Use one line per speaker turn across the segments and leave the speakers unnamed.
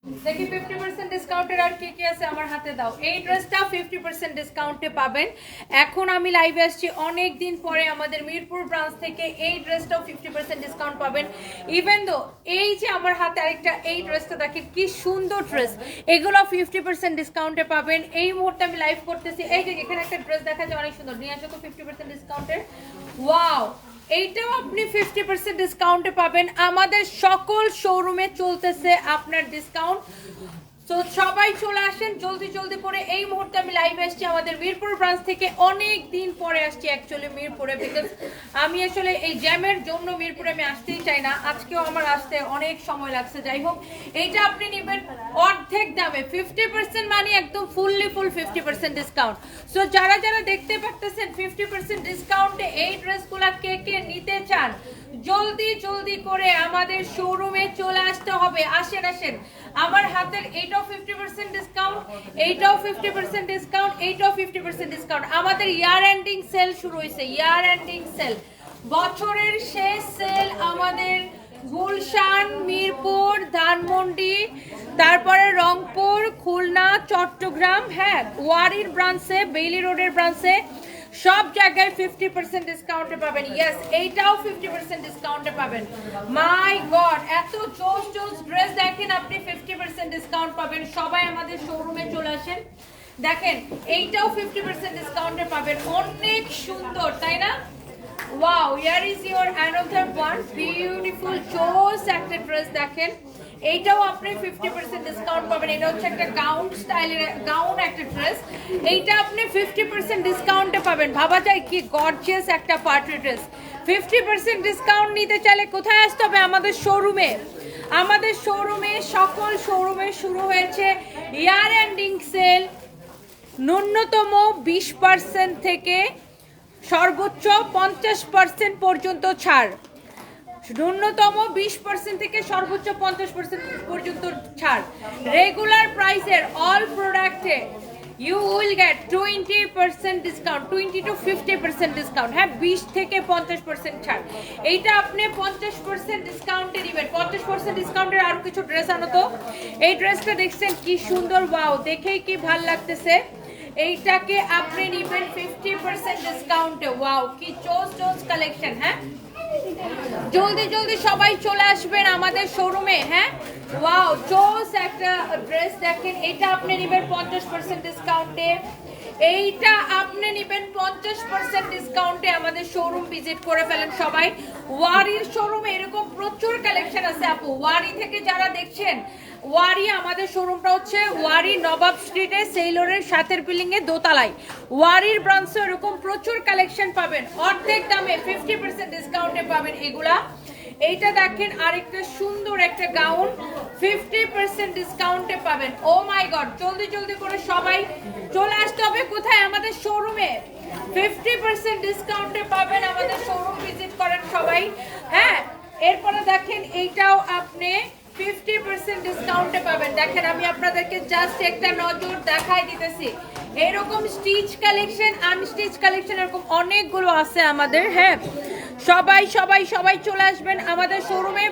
দেখি 50% ডিসকাউন্টের আর কি কি আছে আমার হাতে দাও। এই ড্রেসটা 50% ডিসকাউন্টে পাবেন। এখন আমি লাইভে আসছি অনেক দিন পরে আমাদের মিরপুর ব্রাঞ্চ থেকে, এই ড্রেসটাও 50% ডিসকাউন্ট পাবেন। ইভেন দো এই যে আমার হাতে আরেকটা এই ড্রেসটা দেখেন কি সুন্দর ড্রেস, এগুলো 50% ডিসকাউন্টে পাবেন। এই মুহূর্তে আমি লাইভ করতেছি। এই যে এখানে একটা ড্রেস দেখা যায় অনেক সুন্দর, নিয়ে আসো তো 50% ডিসকাউন্টের। ওয়াও, এইটাও আপনি 50% ডিসকাউন্টে পাবেন। আমাদের সকল শোরুমে চলতেছে আপনার ডিসকাউন্ট। তো সবাই চলে আসেন জলদি জলদি করে। এই মুহূর্তে আমি লাইভে আসছি আমাদের মিরপুর ব্রাঞ্চ থেকে, অনেক দিন পরে আসছি অ্যাকচুয়ালি মিরপুরে, বিকজ আমি আসলে এই জ্যামের জন্য মিরপুরে আমি আসতেই চাই না। আজকেও আমার আসতে অনেক সময় লাগছে। যাই হোক, এইটা আপনি নেবেন অর্ধেক দামে 50%, মানে একদম ফুল 50% ডিসকাউন্ট। সো যারা যারা দেখতে পারতেছেন 50% ডিসকাউন্টে এই ড্রেসগুলা কে কে নিতে চান, জলদি জলদি করে আমাদের শোরুমে চলে আসতে হবে। আসেন আসেন, আমার হাতের এইটাও 50% ডিসকাউন্ট, এইটাও 50% ডিসকাউন্ট, এইটাও 50% ডিসকাউন্ট। আমাদের ইয়ার এন্ডিং সেল শুরু হয়েছে, ইয়ার এন্ডিং সেল, বছরের শেষ সেল আমাদের গুলশান, মিরপুর, ধানমন্ডি, তারপরে রংপুর, খুলনা, চট্টগ্রাম, হ্যাঁ ওয়ারির ব্রাঞ্চে, বেইলি রোডের ব্রাঞ্চে, সব জায়গায় 50% ডিসকাউন্টে পাবেন। ইয়েস, এইটাও 50% ডিসকাউন্টে পাবেন। মাই গড, এত জোস জোস ড্রেস দেখেন আপনি 50% ডিসকাউন্ট পাবেন। সবাই আমাদের শোরুমে চলে আসেন। দেখেন এইটাও 50% ডিসকাউন্টে পাবেন। অনেক সুন্দর, তাই না? Wow, here is your another one beautiful জোস একটা ড্রেস। দেখেন এইটাও আপনি 50% ডিসকাউন্ট পাবেন। এটা হচ্ছে একটা গাউন স্টাইলের, গাউন একটা ড্রেস। এইটা আপনি 50% ডিসকাউন্টে পাবেন। ভাবা যায় কি গর্জিয়াস একটা পার্টি ড্রেস। 50% ডিসকাউন্ট নিতে চাইলে কোথায় আসতে হবে? আমাদের শোরুমে। আমাদের শোরুমে, সকল শোরুমে শুরু হয়েছে ইয়ার এন্ডিং সেল। ন্যূনতম 20% থেকে সর্বোচ্চ 50% পর্যন্ত ছাড়। ন্যূনতম 20% থেকে সর্বোচ্চ 50% পর্যন্ত ছাড়। রেগুলার প্রাইসের অল প্রোডাক্টে you will get 20% discount, 20 to 50% discount. হ্যাঁ, 20 থেকে 50% ছাড়। এইটা আপনি 50% ডিসকাউন্টে নেবেন। 50% ডিসকাউন্টের আরো কিছু ড্রেস আনো তো। এই ড্রেসটা দেখছেন কি সুন্দর, ওয়াও, দেখেই কি ভাল লাগতেছে। এইটাকে আপনি নেবেন 50% ডিসকাউন্টে। ওয়াও, কি চোজ চোজ কালেকশন। হ্যাঁ, জলদি জলদি সবাই চলে আসবেন আমাদের শোরুমে। হ্যাঁ, ওয়াও, চোজ একটা ড্রেস দেখেন। এটা আপনি নেবেন 50% ডিসকাউন্টে। এইটা আপনি নেবেন 50% ডিসকাউন্টে। আমাদের শোরুম ভিজিট করে ফেলেন সবাই। ওয়ারির শোরুমে এরকম প্রচুর কালেকশন আছে আপু। ওয়ারি থেকে যারা দেখছেন, ওয়ারি আমাদের শোরুমটা হচ্ছে ওয়ারি নবাব স্ট্রিটে, সেইলরের সাথের বিল্ডিং এ দোতলায়। ওয়ারির ব্রাঞ্চে এরকম প্রচুর কালেকশন পাবেন অর্ধেক দামে 50% ডিসকাউন্টে পাবেন এগুলা। এইটা দেখেন আরেকটা সুন্দর একটা গাউন 50% ডিসকাউন্টে পাবেন। ও মাই গড, জলদি জলদি করে সবাই চলে আসতে হবে কোথায়? আমাদের শোরুমে 50% ডিসকাউন্টে পাবেন। আমাদের শোরুম ভিজিট করেন সবাই। হ্যাঁ, এরপরে দেখেন এইটাও আপনি 50% ডিসকাউন্টে পাবেন। দেখেন আমি আপনাদেরকে জাস্ট একটা নজর দেখাই দিতেছি। এরকম স্টিচ কালেকশন, আনস্টিচ কালেকশন এরকম অনেকগুলো আছে আমাদের। হ্যাঁ, সবাই সবাই সবাই চলে আসবেন আমাদের শোরুমে।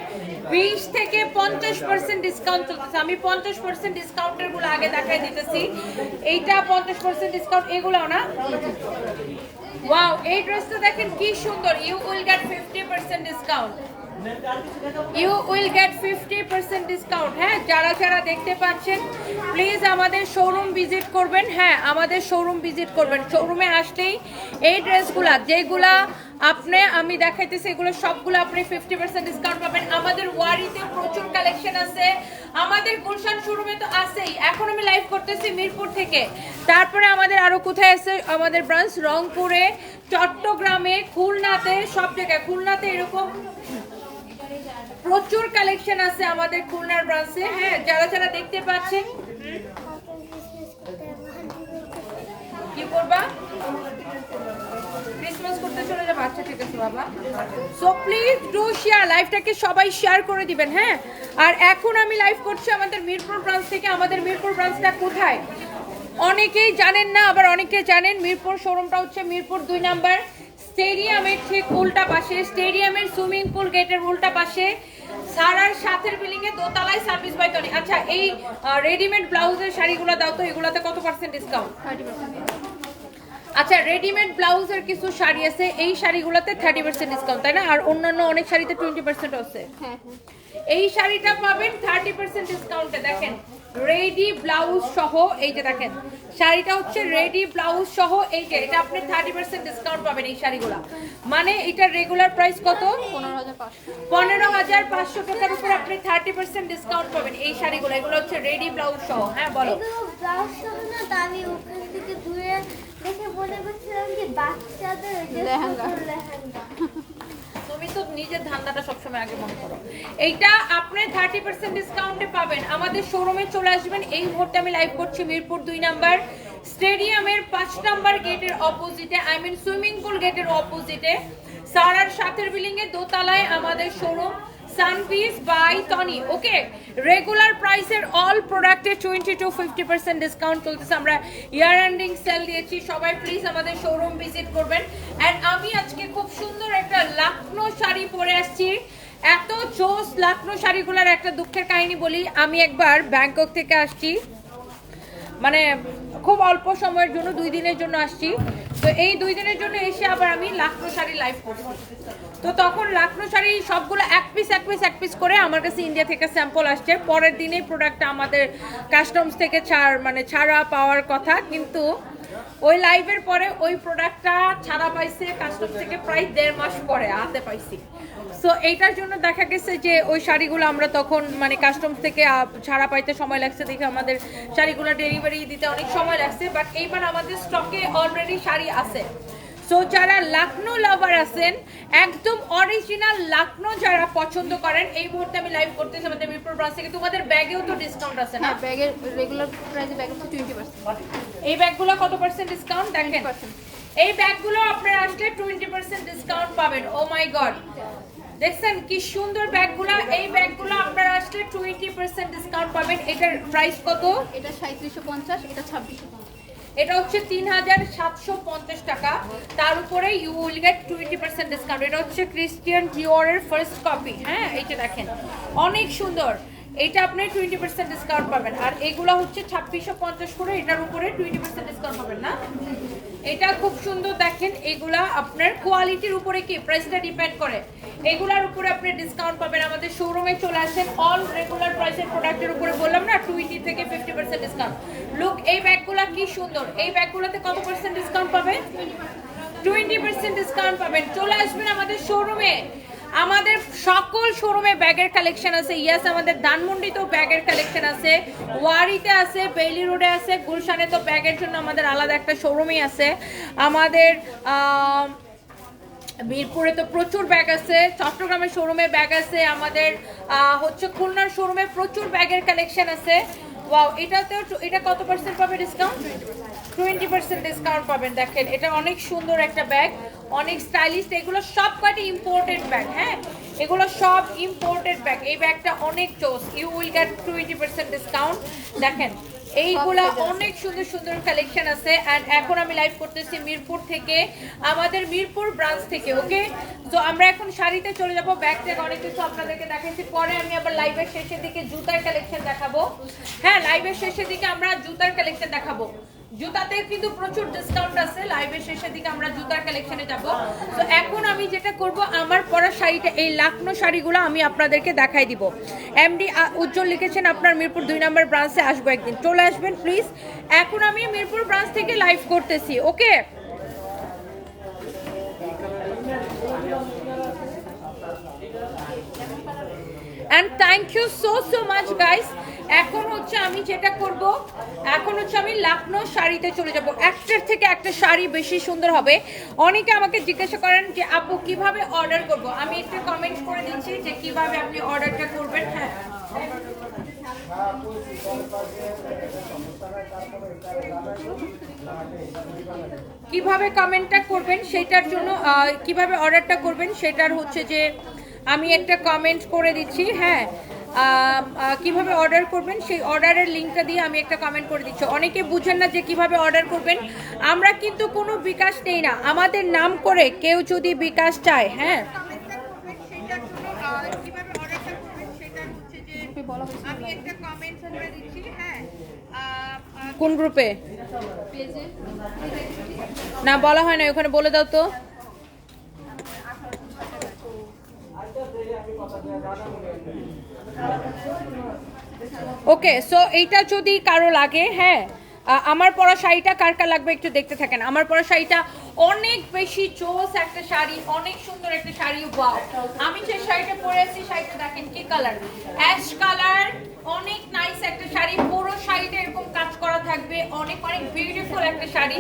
20 থেকে 50% ডিসকাউন্ট চলতেছে। আমি 50% ডিসকাউন্টের গুলো আগে দেখাই দিতেছি। এইটা 50% ডিসকাউন্ট, এগুলোও না। ওয়াও, এই ড্রেসটা দেখেন কি সুন্দর। You will get 50% discount, you will get 50% discount. হ্যাঁ, যারা যারা দেখতে পাচ্ছেন প্লিজ আমাদের শোরুম ভিজিট করবেন। হ্যাঁ, আমাদের শোরুম ভিজিট করবেন। শোরুমে আসলেই এই ড্রেসগুলা যেগুলা আপনি আমি দেখাইতেছি, এগুলো সবগুলো আপনি 50% ডিসকাউন্ট পাবেন। আমাদের ওয়ারিতে প্রচুর কালেকশন আছে। আমাদের গুলশান শোরুমে তো আছেই। এখন আমি লাইভ করতেছি মিরপুর থেকে। তারপরে আমাদের আরো কোথায় আছে? আমাদের ব্রাঞ্চ রংপুরে, চট্টগ্রামে, খুলনাতে, সব জায়গায়। খুলনাতে এরকম প্রচুর কালেকশন আছে আমাদের খুলনার ব্রাঞ্চে। হ্যাঁ, যারা যারা দেখতে পাচ্ছেন, কি করবা? ক্রিসমাস করতে চলে যাবো। আচ্ছা ঠিক আছে বাবা। সো প্লিজ ডু শেয়ার, লাইভটাকে সবাই শেয়ার করে দিবেন। হ্যাঁ, আর এখন আমি লাইভ করছি আমাদের মিরপুর ব্রাঞ্চ থেকে। আমাদের মিরপুর ব্রাঞ্চটা কোথায় অনেকেই জানেন না, আবার অনেকে জানেন। মিরপুর শোরুমটা হচ্ছে মিরপুর 2 নাম্বার স্টেডিয়ামের ঠিক উল্টা পাশে, স্টেডিয়ামের সুইমিং পুল গেটের উল্টা পাশে সারার সাথের বিল্ডিং এ দোতলায় সার্ভিস বাই টনি। আচ্ছা এই রেডিমেড ব্লাউজের শাড়িগুলো দাও তো, এগুলাতে কত পার্সেন্ট ডিসকাউন্ট?
30%।
আচ্ছা রেডিমেড ব্লাউজের কিছু শাড়ি আছে, এই শাড়িগুলোতে 30% ডিসকাউন্ট, তাই না? আর অন্যান্য অনেক শাড়িতে 20% আছে।
হ্যাঁ।
এই শাড়িটা পাবেন 30% ডিসকাউন্টে। দেখেন রেডি ব্লাউজ সহ, এই যে দেখেন শাড়িটা হচ্ছে রেডি ব্লাউজ সহ, এই যে এটা আপনি 30% ডিসকাউন্ট পাবেন এই শাড়িগুলো। মানে এটা রেগুলার প্রাইস কত? 15,500 টাকার উপর আপনি 30% ডিসকাউন্ট পাবেন এই শাড়িগুলো। এগুলো হচ্ছে রেডি ব্লাউজ সহ। হ্যাঁ বলো।
ব্লাউজ সহ না, আমি ওখান থেকে দূরে দেখে মনে করছিলাম যে বাচ্চাদের লেহেঙ্গা।
তুমি তো নিজের ধান্দাটা সবসময় আগে মনে করো। এইটা আপনি 30% ডিসকাউন্টে পাবেন। আমাদের শোরুমে চলে আসবেন। এই মুহূর্তে আমি লাইভ করছি মিরপুর 2 নাম্বার স্টেডিয়ামের 5 নাম্বার গেটের অপোজিটে, আই মিন সুইমিং পুল গেটের অপোজিটে, সারার সাথের বিল্ডিং এর দোতলায় আমাদের শোরুম সানপিস বাই টনি। ওকে, রেগুলার প্রাইসের অল প্রোডাক্টে 20 to 50% ডিসকাউন্ট চলতেছে। আমরা ইয়ার এন্ডিং সেল দিয়েছি, সবাই প্লিজ আমাদের শোরুম ভিজিট করবেন। এন্ড আমি আজকে খুব সুন্দর একটা লাখনো শাড়ি পরে আসছি। এত জোস লাখনো শাড়িগুলোর একটা দুঃখের কাহিনী বলি। আমি একবার ব্যাংকক থেকে আসছি, মানে খুব অল্প সময়ের জন্য, 2 দিনের জন্য আসছি। তো এই 2 দিনের জন্য এসে আবার আমি লাখনো শাড়ি লাইভ করছি। তো তখন লাখনো শাড়ি সবগুলো এক পিস করে আমার কাছে ইন্ডিয়া থেকে স্যাম্পল আসছে। পরের দিনেই প্রোডাক্টটা আমাদের কাস্টমস থেকে ছাড়া পাওয়ার কথা, কিন্তু ওই লাইভের পরে ওই প্রোডাক্টটা ছাড়া পাইছে কাস্টমস থেকে প্রায় 1.5 মাস পরে হাতে পাইছি। সো এইটার জন্য দেখা গেছে যে ওই শাড়িগুলো আমরা তখন মানে কাস্টমস থেকে ছাড়া পাইতে সময় লাগছে, দেখে আমাদের শাড়িগুলো ডেলিভারি দিতে অনেক সময় লাগছে। বাট এইবার আমাদের স্টকে অলরেডি শাড়ি আছে। সো যারা লাখনো লাভার আছেন, একদম অরিজিনাল লাখনো যারা পছন্দ করেন, এই মুহূর্তে আমি লাইভ করতেছি আমাদের মিরপুর ব্রাঞ্চ থেকে। তোমাদের ব্যাগেও তো ডিসকাউন্ট আছে না?
ব্যাগের রেগুলার প্রাইসে ব্যাগ হচ্ছে 20%।
এই ব্যাগগুলো কত পার্সেন্ট ডিসকাউন্ট দেখেন? এই ব্যাগগুলো আপনারা আসলে 20% ডিসকাউন্ট পাবেন। ও মাই গড, দেখছেন কি সুন্দর ব্যাগগুলো। এই ব্যাগগুলো আপনারা আসলে 20% ডিসকাউন্ট পাবেন। এটার প্রাইস কত?
এটা 3750, এটা 2650।
এটা হচ্ছে 3750 টাকা। তার উপরে ইউ উইল গেট 20% ডিসকাউন্ট। এটা হচ্ছে ক্রিস্টিয়ান ডিওরের ফার্স্ট কপি। হ্যাঁ এইটা দেখেন অনেক সুন্দর। এটা আপনি 20% ডিসকাউন্ট পাবেন। আর এগুলো হচ্ছে 2650 করে, এটার উপরে 20% ডিসকাউন্ট পাবেন না? এটা খুব সুন্দর দেখেন। এগুলা আপনার কোয়ালিটির উপরে কি প্রাইসটা ডিপেন্ড করে, এগুলার উপরে আপনি ডিসকাউন্ট পাবেন। আমাদের শোরুমে চলে আসেন। অল রেগুলার প্রাইসের প্রোডাক্টের উপরে বললাম না 20 থেকে 50% ডিসকাউন্ট। লুক এই ব্যাগগুলা কি সুন্দর। এই ব্যাগগুলোতে কত পার্সেন্ট ডিসকাউন্ট পাবেন? 20% ডিসকাউন্ট পাবেন। চলে আসবেন আমাদের শোরুমে। আমাদের সকল শোরুমে ব্যাগের কালেকশন আছে। ইয়াস, আমাদের ধানমন্ডিতেও ব্যাগের কালেকশন আছে, ওয়ারিতে আছে, বেইলি রোডে আছে, গুলশানে তো ব্যাগের জন্য আমাদের আলাদা একটা শোরুমই আছে। আমাদের মিরপুরে তো প্রচুর ব্যাগ আছে, চট্টগ্রামের শোরুমে ব্যাগ আছে, আমাদের হচ্ছে খুলনার শোরুমে প্রচুর ব্যাগের কালেকশন আছে। ওয়াও, এটাতেও এটা কত পার্সেন্ট পাবে ডিসকাউন্ট? 20% ডিসকাউন্ট পাবেন। দেখেন এটা অনেক সুন্দর একটা ব্যাগ, অনেক স্টাইলিশ। এগুলো সব কয়টি ইম্পোর্টেড ব্যাগ। হ্যাঁ এগুলো সব ইম্পোর্টেড ব্যাগ। এই ব্যাগটা অনেক জোস, ইউ উইল গেট 20% ডিসকাউন্ট। দেখেন এইগুলা অনেক সুন্দর সুন্দর কালেকশন আছে। এন্ড এখন আমি লাইভ করতেছি মিরপুর থেকে, আমাদের মিরপুর ব্রাঞ্চ থেকে। ওকে, তো আমরা এখন শাড়িতে চলে যাব। ব্যাগ থেকে অনেক কিছু আপনাদেরকে দেখাচ্ছি, পরে আমি আবার লাইভের শেষের দিকে জুতার কালেকশন দেখাবো। হ্যাঁ লাইভের শেষের দিকে আমরা জুতার কালেকশন দেখাবো। জুতাতে কিন্তু প্রচুর ডিসকাউন্ট আছে। লাইভের শেষের দিকে আমরা জুতার কালেকশনে যাব। তো এখন আমি যেটা করব, আমার পরা শাড়িটা, এই লাখনো শাড়িগুলো আমি আপনাদেরকে দেখাই দিব। এমডি উজ্জ্বল লিখেছেন আপনার মিরপুর 2 নম্বর ব্রাঞ্চে আসবো একদিন, চলে আসবেন প্লিজ। এখন আমি মিরপুর ব্রাঞ্চ থেকে লাইভ করতেছি। ওকে, and thank you so much guys। এখন হচ্ছে আমি যেটা করব, এখন হচ্ছে আমি লাখনো শাড়িতে চলে যাব। একটার থেকে একটা শাড়ি বেশি সুন্দর হবে। অনেকে আমাকে জিজ্ঞাসা করেন যে আপু কিভাবে অর্ডার করব। আমি একটা কমেন্ট করে দিচ্ছি যে কিভাবে আপনি অর্ডারটা করবেন। হ্যাঁ কিভাবে কমেন্টটা করবেন সেটার জন্য, কিভাবে অর্ডারটা করবেন সেটার হচ্ছে যে আমি একটা কমেন্ট করে দিচ্ছি। হ্যাঁ কিভাবে অর্ডার করবেন সেই অর্ডারের লিঙ্কটা দিয়ে আমি একটা কমেন্ট করে দিচ্ছি। অনেকে বুঝেন না যে কিভাবে অর্ডার করবেন। আমরা কিন্তু কোনো বিকাশ নেই না, আমাদের নাম করে কেউ যদি বিকাশ চায়, হ্যাঁ কিভাবে অর্ডারটা করবেন
বলা হয়েছে
আমি একটা কমেন্টস করে দিচ্ছি। হ্যাঁ, কোন গ্রুপে?
পেজে
না বলা হয় না, ওখানে বলে দাও তো। ওকে, সো এইটা যদি কারো লাগে, হ্যাঁ, আমার পরা শাড়িটা কার কার লাগবে একটু দেখতে থাকেন। আমার পরা শাড়িটা অনেক বেশি জোস একটা শাড়ি, অনেক সুন্দর একটা শাড়ি। ওয়াও, আমি যে শাড়িটা পরে আছি, শাড়িটা দেখেন কি কালার, অ্যাশ কালার, অনেক নাইস একটা শাড়ি। পুরো শাড়িটা এরকম কাজ করা থাকবে, অনেক অনেক বিউটিফুল একটা শাড়ি।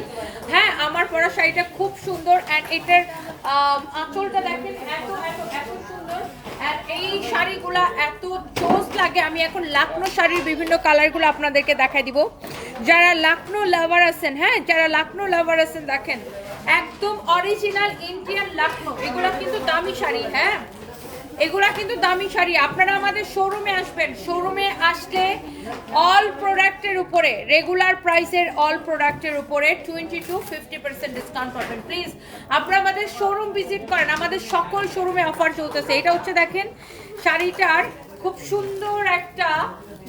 হ্যাঁ, আমার পরা শাড়িটা খুব সুন্দর। অ্যান্ড এটার আঁচলটা দেখেন এত এত এত সুন্দর। আর এই শাড়িগুলা এত জোস লাগে। আমি এখন লাকনো শাড়ির বিভিন্ন কালারগুলো আপনাদেরকে দেখাই দিব। যারা লাকনো লাভার আছেন, হ্যাঁ, যারা লাকনো লাভার আছেন, দেখেন একদম অরিজিনাল ইন্ডিয়ান লাকনো। এগুলা কিন্তু দামি শাড়ি, হ্যাঁ, এগুলা কিন্তু দামি শাড়ি। আপনারা আমাদের শোরুমে আসবেন, শোরুমে আসলে অল প্রোডাক্টের উপরে, রেগুলার প্রাইসের অল প্রোডাক্টের উপরে 20 to 50% ডিসকাউন্ট পাবেন। প্লিজ আপনারা আমাদের শোরুম ভিজিট করেন, আমাদের সকল শোরুমে অফার চলতেছে। এটা হচ্ছে দেখেন শাড়িটার খুব সুন্দর একটা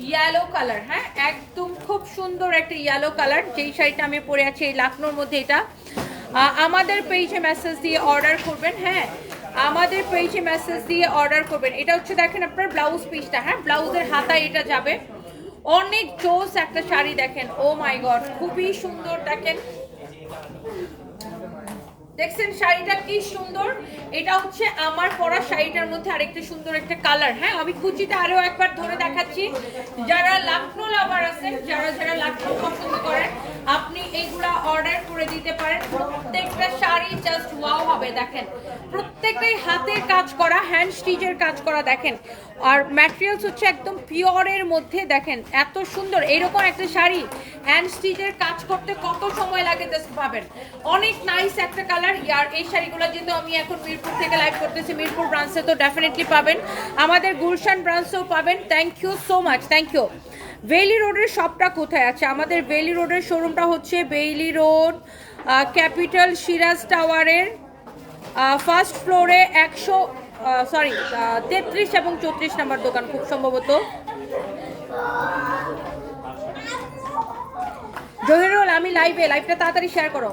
ইয়েলো কালার, হ্যাঁ, একদম খুব সুন্দর একটা ইয়েলো কালার। যেই শাড়িটা আমি পরে আছি এই লাকনোর মধ্যে, এটা আমাদের পেজে মেসেজ দিয়ে অর্ডার করবেন। হ্যাঁ, আমাদের পেজে মেসেজ দিয়ে অর্ডার করবেন। এটা হচ্ছে দেখেন আপনার ব্লাউজ পিসটা, হ্যাঁ, ব্লাউজের হাতায় এটা যাবে। অনেক জোস একটা শাড়ি দেখেন, ও মাই গড, খুবই সুন্দর। দেখেন, দেখছেন শাড়িটা কি সুন্দর। এটা হচ্ছে আমার পরা শাড়িটার মধ্যে আরেকটা সুন্দর একটা কালার। হ্যাঁ, আমি কুচিটা আরো একবার ধরে দেখাচ্ছি। যারা লাকনো লাভার আছেন, যারা যারা লাকনো পছন্দ করেন, আপনি এইগুলা অর্ডার করে দিতে পারেন। প্রত্যেকটা শাড়ি জাস্ট ওয়াও হবে। দেখেন প্রত্যেকটাই হাতের কাজ করা, হ্যান্ড স্টিচের কাজ করা। দেখেন, আর ম্যাটেরিয়ালস হচ্ছে একদম পিওরের মধ্যে। দেখেন এত সুন্দর এরকম একটা শাড়ি হ্যান্ড স্টিচের কাজ করতে কত সময় লাগে জাস্ট পাবেন। অনেক নাইস একটা কালার। আর এই শাড়িগুলো যেহেতু আমি এখন মিরপুর থেকে লাইভ করতেছি, মিরপুর ব্রাঞ্চে তো ডেফিনেটলি পাবেন, আমাদের গুলশান ব্রাঞ্চেও পাবেন। Thank you so much, thank you. Bailey রোডের শপটা কোথায় আছে? আমাদের বেইলি রোডের শোরুমটা হচ্ছে বেইলি রোড ক্যাপিটাল সিরাজ টাওয়ারের ফার্স্ট ফ্লোরে 33 এবং 34 নম্বর দোকান খুব সম্ভবত। জহিরুল, আমি লাইভটা তাড়াতাড়ি শেয়ার করো।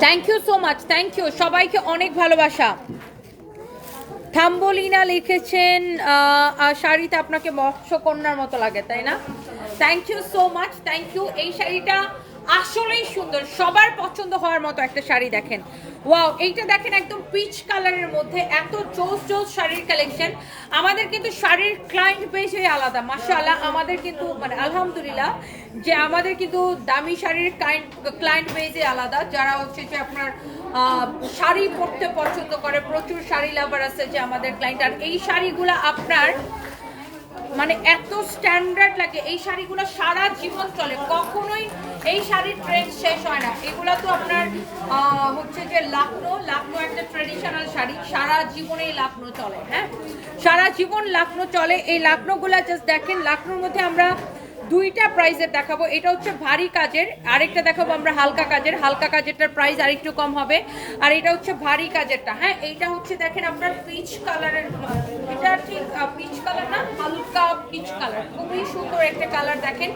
Thank you so much, thank you সবাইকে, অনেক ভালোবাসা। থাম্বলিনা লিখেছেন শাড়িতে আপনাকে মৎস্যকন্যার মতো লাগে, তাই না? Thank you so much, thank you. এই শাড়িটা আসলেই সুন্দর, সবার পছন্দ হওয়ার মতো একটা শাড়ি। দেখেন ওয়াও, এইটা দেখেন একদম পিচ কালারের মধ্যে এত জোস জোস শাড়ির কালেকশন। আমাদের কিন্তু শাড়ির ক্লায়েন্ট বেসই আলাদা, মাশাআল্লাহ। আমাদের কিন্তু মানে আলহামদুলিল্লাহ যে আমাদের কিন্তু দামি শাড়ির ক্লায়েন্ট বেসই আলাদা। যারা হচ্ছে যে আপনার শাড়ি পরতে পছন্দ করে, প্রচুর শাড়ি লাভার আছে যে আমাদের ক্লায়েন্ট। আর এই শাড়িগুলো আপনার মানে এত স্ট্যান্ডার্ড লাগে, এই শাড়িগুলো সারা জীবন চলে, কখনোই এই শাড়ির ট্রেন্ড শেষ হয় না। এগুলো তো আপনার হচ্ছে যে লাকনো একটা ট্রেডিশনাল শাড়ি, সারা জীবনেই লাকনো চলে। হ্যাঁ, সারা জীবন লাকনো চলে। এই লাকনোগুলা জাস্ট দেখেন, লাকনোর মধ্যে আমরা দুইটা প্রাইসের দেখাবো। এটা হচ্ছে ভারী কাজের, আরেকটা দেখাবো আমরা হালকা কাজের। হালকা কাজেরটার প্রাইস আরেকটু কম হবে, আর এটা হচ্ছে ভারী কাজেরটা। হ্যাঁ, এইটা হচ্ছে দেখেন আপনার পিচ কালারের, এটা ঠিক পিচ কালার না, হালকা পিচ কালার, খুবই সুন্দর একটা কালার। দেখেন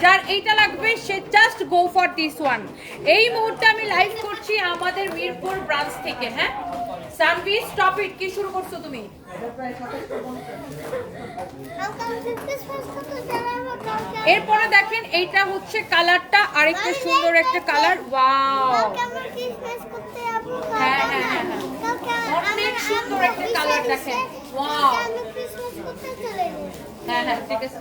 যার এইটা লাগবে সে just go for this one. এই মুহূর্তে আমি লাইভ করছি আমাদের মিরপুর ব্রাঞ্চ থেকে। হ্যাঁ, সানভি স্টপ ইট, কি শুরু করছো তুমি? এরপরে দেখেন এইটা হচ্ছে কালারটা, আরেকটা সুন্দর একটা কালার। ওয়াও, হ্যাঁ হ্যাঁ হ্যাঁ, অনেক সুন্দর একটা কালার। দেখেন ওয়াও, হ্যাঁ হ্যাঁ ঠিক আছে।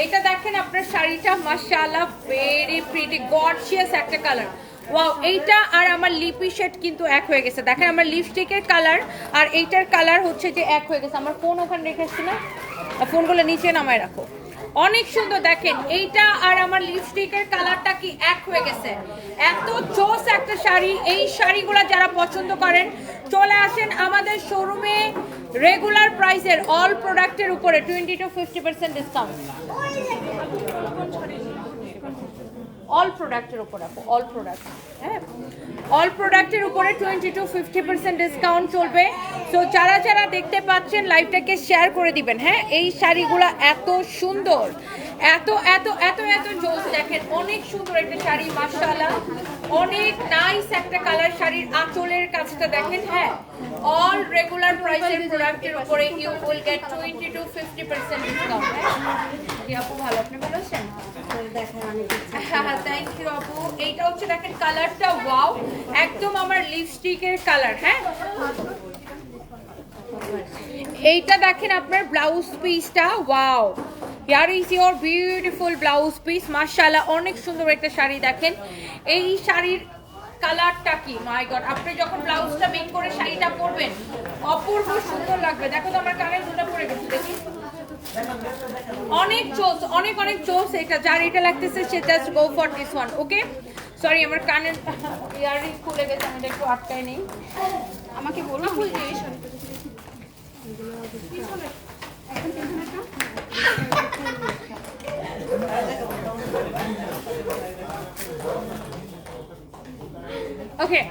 এইটা দেখেন আপনার শাড়িটা মাশাআল্লাহ ভেরি প্রিটি গর্জিয়াস একটা কালার। ওয়াও, এইটা আর আমার লিপি শেড কিন্তু এক হয়ে গেছে। দেখেন আমার লিপস্টিকের কালার আর এইটার কালার হচ্ছে যে এক হয়ে গেছে। আমার ফোন ওখানে রেখেছি না, ফোনগুলো নিচে নামায় রাখো। অনেক সুন্দর। দেখেন এইটা আর আমার লিপস্টিকের কালারটা কি এক হয়ে গেছে। এত জোস একটা শাড়ি। এই শাড়িগুলো যারা পছন্দ করেন চলে আসেন আমাদের শোরুমে, রেগুলার প্রাইসের অল প্রোডাক্টের উপরে 20 to 50% ডিসকাউন্ট। অল প্রোডাক্টের উপর আপু, অল প্রোডাক্ট, হ্যাঁ অল প্রোডাক্টের উপরে 20 to 50% ডিসকাউন্ট চলবে। সো যারা যারা দেখতে পাচ্ছেন লাইভটাকে শেয়ার করে দিবেন। হ্যাঁ এই শাড়িগুলো এত সুন্দর, এত এত এত এত জোস, দেখেন অনেক সুন্দর একটা শাড়ি মাশাআল্লাহ, অনেক নাইস একটা কালার। শাড়ির আঁচলের কাজটা দেখেন। হ্যাঁ অল রেগুলার প্রাইসের প্রোডাক্টের উপরে you will get 20 to 50% discount. জি আপু ভালো, আপনি ভালো আছেন? হ্যাঁ হ্যাঁ থ্যাংক ইউ আপু। এইটা হচ্ছে দেখেন কালারটা ওয়াও, একদম আমার লিপস্টিকের কালার। হ্যাঁ এইটা দেখেন আপনার ব্লাউজ পিসটা, wow here is your beautiful blouse piece মাশাআল্লাহ, অনেক সুন্দর একটা শাড়ি। দেখেন এই শাড়ির কালারটা কি, মাই গড, আপনি যখন ব্লাউজটা মেক করে শাড়িটা পরবেন অপূর্ব সুন্দর লাগবে। দেখো তো আমার কানের দুটো পরে গেছে, দেখি অনেক চোস, অনেক অনেক চোস। এটা যার এটা লাগতেছে সে just go for this one. Okay sorry আমার কানের ইয়ারিং খুলে গেছে, আমি একটু আটকায় নেই।
আমাকে বলুন ফুল জিনিস
ওকে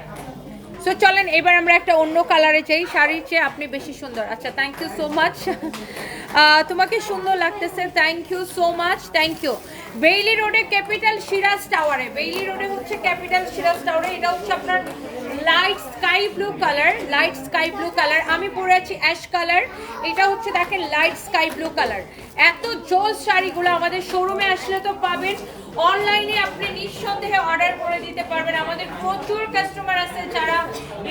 সো চলেন এবার আমরা একটা অন্য কালারে যাই। শাড়ির চেয়ে আপনি বেশি সুন্দর। আচ্ছা থ্যাংক ইউ সো মাচ, তোমাকে সুন্দর লাগতেছে, thank you so much, thank you. Bailey রোডে ক্যাপিটাল সিরাজ টাওয়ারে, বেইলি রোডে হচ্ছে ক্যাপিটাল সিরাজ টাওয়ারে। এটা হচ্ছে আপনার light sky blue colour, light sky blue colour. আমি পরে আছি অ্যাশ কালার, এটা হচ্ছে দেখেন লাইট স্কাই ব্লু কালার। এত জোস শাড়িগুলো আমাদের শোরুমে আসলে তো পাবেন, অনলাইনে আপনি নিঃসন্দেহে অর্ডার করে দিতে পারবেন। আমাদের প্রচুর কাস্টমার আছে যারা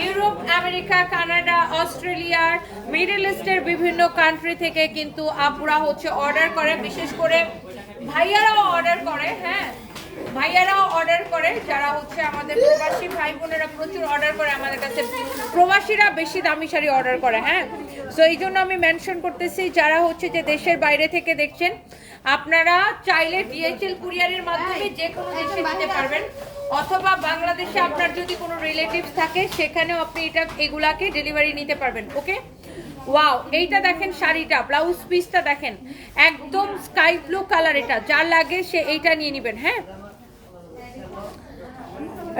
ইউরোপ, আমেরিকা, কানাডা, অস্ট্রেলিয়ার, মিডল ইস্টের বিভিন্ন কান্ট্রি থেকে কিন্তু আপুরা হচ্ছে অর্ডার করে, বিশেষ করে ভাইয়ারাও অর্ডার করে। হ্যাঁ ভাইয়ারাও অর্ডার করে, যারা হচ্ছে আমাদের প্রবাসী ভাই বোনেরা প্রচুর অর্ডার করে আমাদের কাছে। প্রবাসীরা বেশি দামি শাড়ি অর্ডার করে। হ্যাঁ সো এই জন্য আমি মেনশন করতেছি, যারা হচ্ছে যে দেশের বাইরে থেকে দেখছেন আপনারা চাইলে ডিএচএল কুরিয়ারের মাধ্যমে যে কোনো দেশে দিতে পারবেন, অথবা বাংলাদেশে আপনার যদি কোনো রিলেটিভস থাকে সেখানেও আপনি এগুলাকে ডেলিভারি নিতে পারবেন। ওকে ওয়াও এইটা দেখেন শাড়িটা, ব্লাউজ পিসটা দেখেন একদম স্কাই ব্লু কালার। এটা যার লাগে সে এইটা নিয়ে নেবেন। হ্যাঁ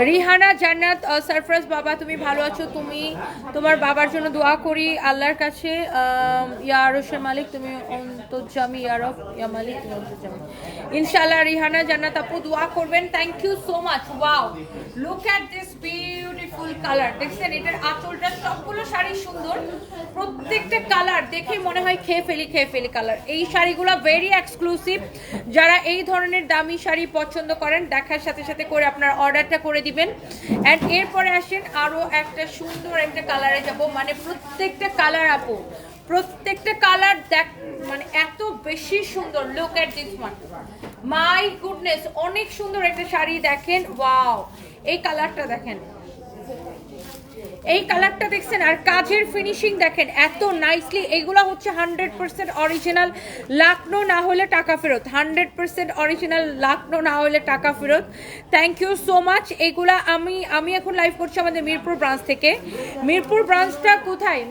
রিহানা জান্নাত সারফরাজ, বাবা তুমি ভালো আছো? তুমি তোমার বাবার জন্য দোয়া করি আল্লাহর কাছে। ইয়া আরশের মালিক তুমি অন্তর্যামী, ইয়া রব ইয়া মালিক তুমি অন্তর্যামী ইনশাআল্লাহ। রিহানা জান্নাত আপু দোয়া করবেন, thank you so much. Wow look at this beautiful colour, দেখছেন এটার আঁচলটা, সবগুলো শাড়ি সুন্দর, প্রত্যেকটা কালার দেখে মনে হয় খেয়ে ফেলি কালার। এই শাড়িগুলো ভেরি এক্সক্লুসিভ, যারা এই ধরনের দামি শাড়ি পছন্দ করেন দেখার সাথে সাথে করে আপনার অর্ডারটা করে দিবেন। এন্ড এরপরে আসেন আরো একটা সুন্দর একটা কালারে যাব, মানে প্রত্যেকটা কালার আপু, প্রত্যেকটা কালার দেখ মানে এত বেশি সুন্দর। Look at this one, my goodness, অনেক সুন্দর একটা শাড়ি। দেখেন ওয়াও এই কালারটা দেখেন, এই কালারটা দেখছেন, আর কাজের ফিনিশিং দেখেন এত নাইসলি। এগুলো হচ্ছে 100% অরিজিনাল, লাকনো না হলে টাকা ফেরত, 100% অরিজিনাল, লাকনো না হলে টাকা ফেরত। Thank you so much. এগুলা আমি এখন লাইভ করছি আমাদের মিরপুর ব্রাঞ্চ থেকে। মিরপুর ব্রাঞ্চটা কোথায়?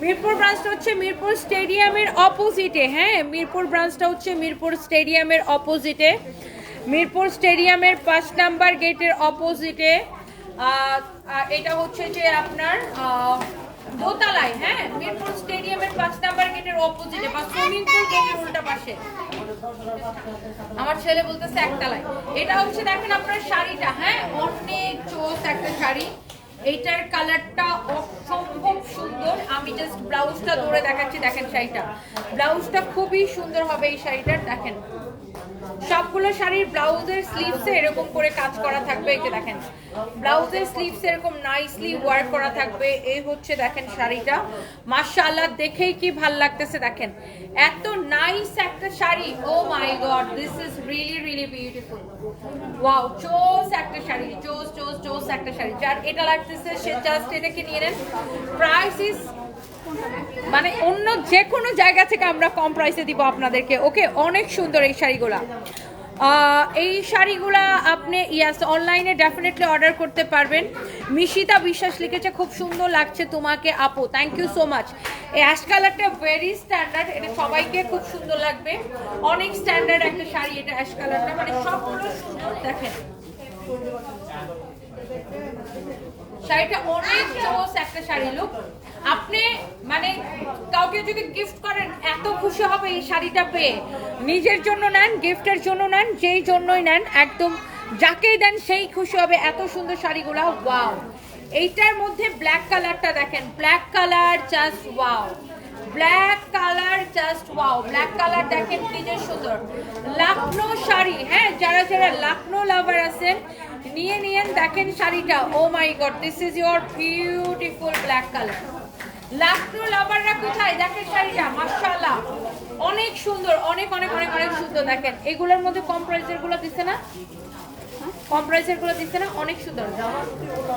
মিরপুর ব্রাঞ্চটা হচ্ছে মিরপুর স্টেডিয়ামের অপোজিটে। হ্যাঁ মিরপুর ব্রাঞ্চটা হচ্ছে মিরপুর স্টেডিয়ামের অপোজিটে, মিরপুর স্টেডিয়ামের 5 নাম্বার গেটের অপোজিটে। এটা হচ্ছে যে আপনার দোতলায়। হ্যাঁ মিরপুর স্টেডিয়ামের 5 নাম্বার গেটের অপোজিটে বা সুইমিং পুল গেটের উল্টা পাশে। আমার ছেলে বলতেছে একতলায়। এটা হচ্ছে দেখেন আপনার শাড়িটা, হ্যাঁ অনেক চোস একটা শাড়ি। এইটার কালারটা অসম্ভব সুন্দর। আমি জাস্ট ব্লাউজটা ধরে দেখাচ্ছি, দেখেন শাড়িটা, ব্লাউজটা খুবই সুন্দর হবে এই শাড়িটার। দেখেন সবগুলো শাড়ির ব্লাউজের স্লিভসে এরকম করে কাজ করা থাকবে। এই যে দেখেন ব্লাউজের স্লিভস এরকম নাইসলি ওয়ার্ক করা থাকবে। এই হচ্ছে দেখেন শাড়িটা, মাশাআল্লাহ দেখেই কি ভাল লাগতেছে। দেখেন এত নাইস একটা sari, oh my god this is really really beautiful. Wow চোস একটা শাড়ি, চোস একটা শাড়ি। যার এটা লাগতেছে সে জাস্ট এটাকে নিয়ে নেন। প্রাইস ইজ মানে অন্য যে কোনো জায়গা থেকে আমরা কম প্রাইসে দিব আপনাদেরকে। ওকে অনেক সুন্দর এই শাড়িগুলা। এই শাড়িগুলা আপনি ইয়াস অনলাইনে ডেফিনেটলি অর্ডার করতে পারবেন। মিশিতা বিশ্বাস লিখেছে খুব সুন্দর লাগছে তোমাকে আপু, থ্যাংক ইউ সো মাচ। এই অ্যাশ কালারটা ভেরি স্ট্যান্ডার্ড, এটা সবাইকে খুব সুন্দর লাগবে, অনেক স্ট্যান্ডার্ড একটা শাড়ি এটা অ্যাশ কালারটা, মানে সবগুলো সুন্দর। দেখেন শাড়িটা অনেক জোস একটা শাড়ি লুক, আপনি মানে কাউকে যদি গিফট করেন এত খুশি হবে এই শাড়িটা পেয়ে। নিজের জন্য নেন, গিফটের জন্য নেন, যেই জন্যই নেন একদম যাকেই দেন সেই খুশি হবে, এত সুন্দর শাড়িগুলো। ওয়াও, এইটার মধ্যে ব্ল্যাক কালারটা দেখেন, black colour just wow, black colour just wow, black colour দেখেন কি যে সুন্দর। লাখনো শাড়ি, হ্যাঁ যারা যারা লাখনো লাভার আছেন নিয়ে নিয়েন, দেখেন শাড়িটা, oh my god this is your beautiful black colour. লাখনো লাভাররা কোথায়, দেখেন শাড়িটা মাশাআল্লাহ অনেক সুন্দর, অনেক অনেক অনেক অনেক সুন্দর। দেখেন এগুলোর মধ্যে কম প্রাইসের গুলো দিচ্ছে না, কম প্রাইসের গুলো দিচ্ছে না, অনেক সুন্দর।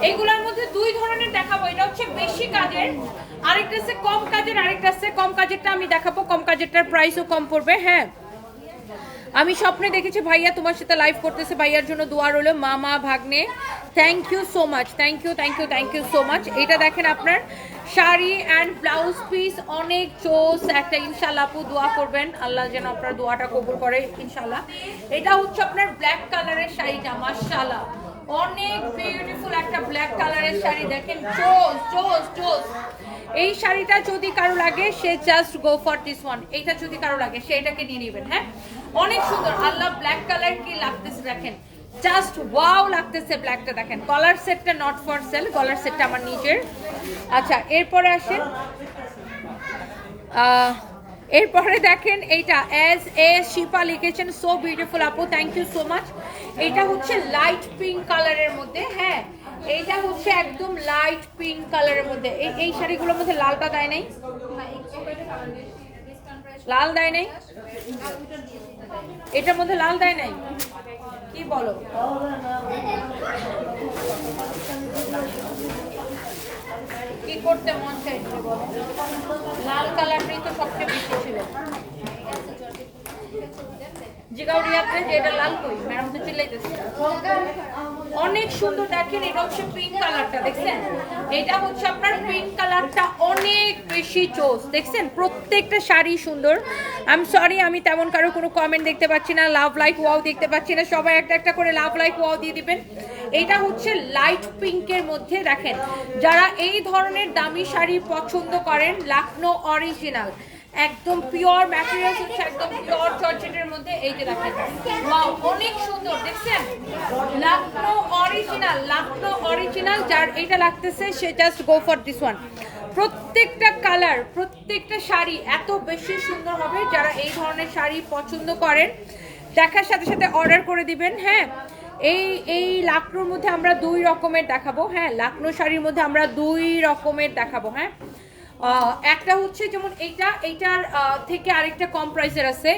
এইগুলোর মধ্যে দুই ধরনের দেখাবো, এটা হচ্ছে বেশি কাজের, আরেকটা হচ্ছে কম কাজের, আরেকটা হচ্ছে কম কাজেরটা আমি দেখাবো, কম কাজেরটার প্রাইসও কম পড়বে। হ্যাঁ আমি স্বপ্নে দেখেছি ভাইয়া তোমার সাথে লাইভ করতেছে, ভাইয়ার জন্য দোয়া রইলো, মামা ভাগ্নে thank you so much, thank you thank you thank you so much. এটা দেখেন আপনার শাড়ি অ্যান্ড ব্লাউজ পিস অনেক চোস একটা, ইনশাল্লাহ আপু দোয়া করবেন আল্লাহ যেন আপনার দোয়াটা কবুল করে ইনশাল্লাহ। এটা হচ্ছে আপনার ব্ল্যাক কালারের শাড়িটা, মাশাআল্লাহ অনেক বিউটিফুল একটা ব্ল্যাক কালারের শাড়ি, দেখেন চোস চোস চোস। এই শাড়িটা যদি কারো লাগে সে just go for this one, এইটা যদি কারো লাগে সে এটাকে নিয়ে নেবেন। হ্যাঁ অনেক সুন্দর, আল্লাহ ব্ল্যাক কালার কি লাগতেছে দেখেন, জাস্ট ওয়াও লাগতেছে ব্ল্যাকটা। দেখেন কলার সেটটা নট ফর সেল, কলার সেটটা আমার নিজের। আচ্ছা এরপরে আসেন, এরপরে দেখেন এইটা এস এ শিপা লিখেছেন, সো বিউটিফুল আপু থ্যাংক ইউ সো মাচ। এটা হচ্ছে লাইট পিঙ্ক কালারের মধ্যে, হ্যাঁ এইটা হচ্ছে একদম লাইট পিঙ্ক কালারের মধ্যে। এই শাড়িগুলোর মধ্যে লালটা দেয় নাই, লাল দেয় নাই, এটার মধ্যে লাল দেয় নাই, কি বলো? কি করতে মন চাইছে বলো? লাল কালারটাই তো সবচেয়ে বেশি ছিল। জিগাউরিয়াতে যে এটা লাল কই ম্যাডাম তো চিল্লাইতেছে। অনেক সুন্দর দেখেন, এটা হচ্ছে পিঙ্ক কালারটা, দেখছেন এটা হচ্ছে আপনার পিঙ্ক কালারটা অনেক বেশি চোস, দেখছেন প্রত্যেকটা শাড়ি সুন্দর। আই এম সরি আমি তেমন কারো কোনো কমেন্ট দেখতে পাচ্ছি না, লাভ লাইক ওয়াও দেখতে পাচ্ছি না, সবাই একটা একটা করে লাভ লাইক ওয়াও দিয়ে দিবেন। এটা হচ্ছে লাইট পিঙ্কের মধ্যে, দেখেন যারা এই ধরনের দামি শাড়ি পছন্দ করেন, লাখনো অরিজিনাল একদম পিওর ম্যাটেরিয়ালস হচ্ছে একদম পিওর জর্জেটের মধ্যে, এই যে দেখেন ওয়াও অনেক সুন্দর, দেখছেন লাখনো অরিজিনাল, লাখনো অরিজিনাল যার এটা লাগতেছে সে just go for this one. প্রত্যেকটা কালার প্রত্যেকটা শাড়ি এত বেশি সুন্দর হবে, যারা এই ধরনের শাড়ি পছন্দ করেন দেখার সাথে সাথে অর্ডার করে দিবেন। হ্যাঁ এই লাখনোর মধ্যে আমরা দুই রকমের দেখাবো, হ্যাঁ লাখনো শাড়ির মধ্যে আমরা দুই রকমের দেখাবো। হ্যাঁ একটা হচ্ছে যেমন এইটার থেকে আরেকটা কম প্রাইসের আছে,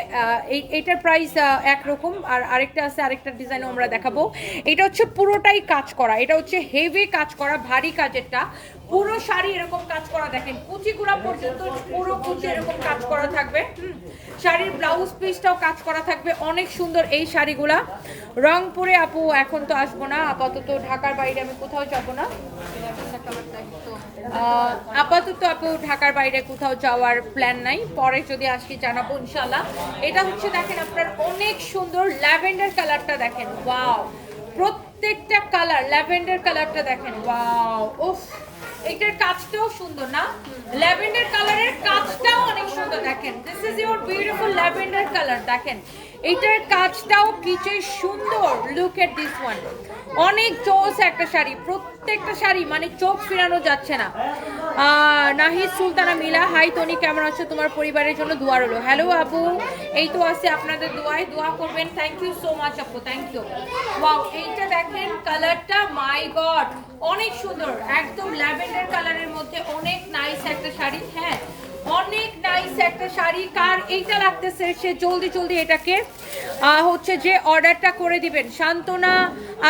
এইটার প্রাইস একরকম, আর আরেকটা আছে আরেকটা ডিজাইনও আমরা দেখাবো। এটা হচ্ছে পুরোটাই কাজ করা, এটা হচ্ছে হেভি কাজ করা, ভারী কাজেরটা, পুরো শাড়ি এরকম কাজ করা, দেখেন কুচিগুলা পর্যন্ত পুরো কুচি এরকম কাজ করা থাকবে। শাড়ির ব্লাউজ পিসটাও কাজ করা থাকবে, অনেক সুন্দর এই শাড়িগুলা। রংপুরে আপু এখন তো আসবো না, আপাতত ঢাকার বাইরে আমি কোথাও যাবো না, আপাতত আপু ঢাকার বাইরে কোথাও যাওয়ার প্ল্যান নাই, পরে যদি আসি জানাবো ইনশাল্লাহ। এটা হচ্ছে দেখেন আপনার অনেক সুন্দর ল্যাভেন্ডার কালারটা, দেখেন ওয়াও প্রত্যেকটা কালার, ল্যাভেন্ডার কালারটা দেখেন ওয়াও, উফ এটার কাজটাও সুন্দর না, ল্যাভেন্ডার কালারের কাজটাও অনেক সুন্দর, দেখেন this is your beautiful lavender colour, দেখেন এটার কাজটাও কি যে সুন্দর, লুক এট দিস ওয়ান, অনেক জোস একটা শাড়ি, প্রত্যেকটা শাড়ি মানে চোখ ফিরানো যাচ্ছে না। নাহিদ সুলতানা মিলা, হাই তনি কেমন আছো, তোমার পরিবারের জন্য দোয়া রইলো। হ্যালো আপু, এই তো আছে আপনাদের দোয়ায়, দোয়া করবেন, থ্যাংক ইউ সো মাচ আপু, থ্যাংক ইউ। ওয়াও এইটা দেখেন কালারটা, মাই গড অনেক সুন্দর, একদম ল্যাভেন্ডার কালারের মধ্যে অনেক নাইস একটা শাড়ি। হ্যাঁ অনেক নাইস একটা শাড়ি, কার এইটা লাগতেছে সে জলদি জলদি এটাকে হচ্ছে যে অর্ডারটা করে দিবেন। শান্তনা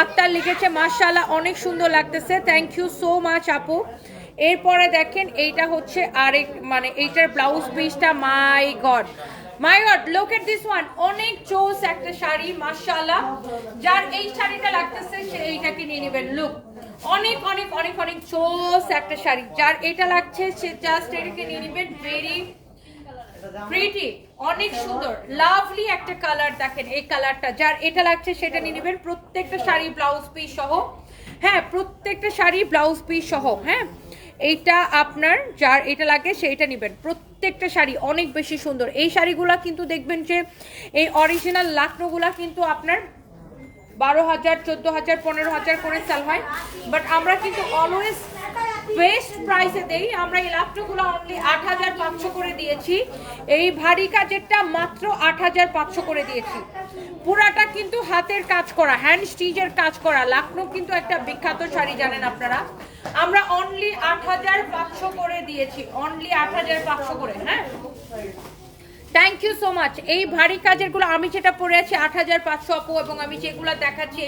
আক্তার লিখেছে মাশাআল্লাহ অনেক সুন্দর লাগতেছে, থ্যাংক ইউ সো মাচ আপু। এরপরে দেখেন এইটা হচ্ছে আরেক মানে এইটার ব্লাউজ পিসটা, my god my god look at this one, অনেক চোস একটা শাড়ি মাশাআল্লাহ। যার এই শাড়িটা লাগতেছে সে এইটাকে নিয়ে নেবেন। লুক অনেক অনেক অনেক অনেক চোস একটা শাড়ি, যার এটা লাগছে সে জাস্ট এটাকে নিয়ে নেবেন। ভেরি প্রিটি, অনেক সুন্দর লাভলি একটা কালার। দেখেন এই কালারটা, যার এটা লাগছে সেটা নিয়ে নেবেন। প্রত্যেকটা শাড়ি ব্লাউজ পিস সহ, হ্যাঁ প্রত্যেকটা শাড়ি ব্লাউজ পিস সহ। হ্যাঁ এইটা আপনার যার এটা লাগে সেইটা নেবেন। প্রত্যেকটা শাড়ি অনেক বেশি সুন্দর। এই শাড়িগুলা কিন্তু দেখবেন যে এই অরিজিনাল লাকনোগুলা কিন্তু আপনার 12,000, 14,000, 15,000 করে সেল হয়, বাট আমরা কিন্তু অলওয়েজ বেস্ট প্রাইসে দেই। আমরা এই লাকনোগুলো অনলি 8,500 করে দিয়েছি। এই ভারী কাজেরটা মাত্র 8,500 করে দিয়েছি। পুরাটা কিন্তু হাতের কাজ করা, হ্যান্ড স্টিচের কাজ করা। লাকনো কিন্তু একটা বিখ্যাত শাড়ি জানেন আপনারা। আমরা অনলি 8,500 করে দিয়েছি, অনলি 8,500 করে। হ্যাঁ থ্যাংক ইউ সো মাচ। এই ভারী কাজের গুলো আমি যেটা পরে আছি 8,500 আপু, এবং আমি যেগুলা দেখাচ্ছি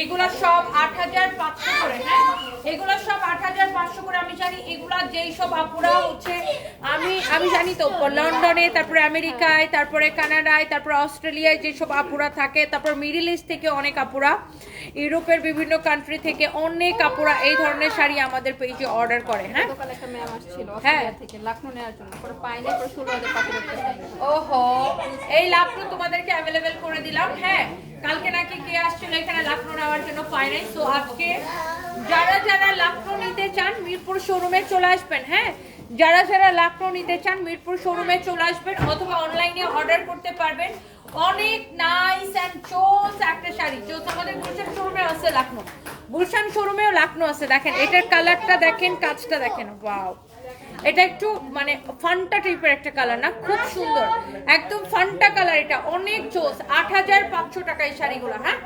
এগুলা সব 8,500 করে। হ্যাঁ এগুলা সব 8,500 করে। আমি জানি এগুলা যেই সব আপুরা হচ্ছে আমি জানি তো লন্ডনে, তারপরে আমেরিকায়, তারপরে কানাডায়, তারপরে অস্ট্রেলিয়ায় যেসব আপুরা থাকে, তারপর মিডল ইস্ট থেকে অনেক আপুরা, ইউরোপের বিভিন্ন কান্ট্রি থেকে অনেক আপুরা এই ধরনের শাড়ি আমাদের পেজে অর্ডার করে। হ্যাঁ
গতকাল একটা ম্যাম আসছিল
হ্যাঁ
অস্ট্রেলিয়া থেকে লাকনো নেওয়ার জন্য, পরে পাইনি, পরে 16,500 টাকা।
ওহো, এই লাকনো তোমাদেরকে অ্যাভেলেবেল করে দিলাম। হ্যাঁ কালকে নাকি কে আসছিল এখানে লাকনো নেওয়ার জন্য, পাই নাই। সো আজকে যারা যারা লাকনো নিতে চান মিরপুর শোরুমে চলে আসবেন। হ্যাঁ যারা যারা লাকনো নিতে চান মিরপুর শোরুমে চলে আসবেন, অথবা অনলাইনে অর্ডার করতে পারবেন। অনেক নাইস অ্যান্ড চোস একটা শাড়ি। চোস আমাদের গুলশান শোরুমে আছে লাকনো, গুলশান শোরুমেও লাকনো আছে। দেখেন এটার কালারটা দেখেন, কাজটা দেখেন, ওয়াও। এটা একটু মানে ফান্টা টাইপের একটা কালার না, খুব সুন্দর একদম ফান্টা কালার। এটা অনেক চোস। 8,500 টাকা এই শাড়িগুলো। হ্যাঁ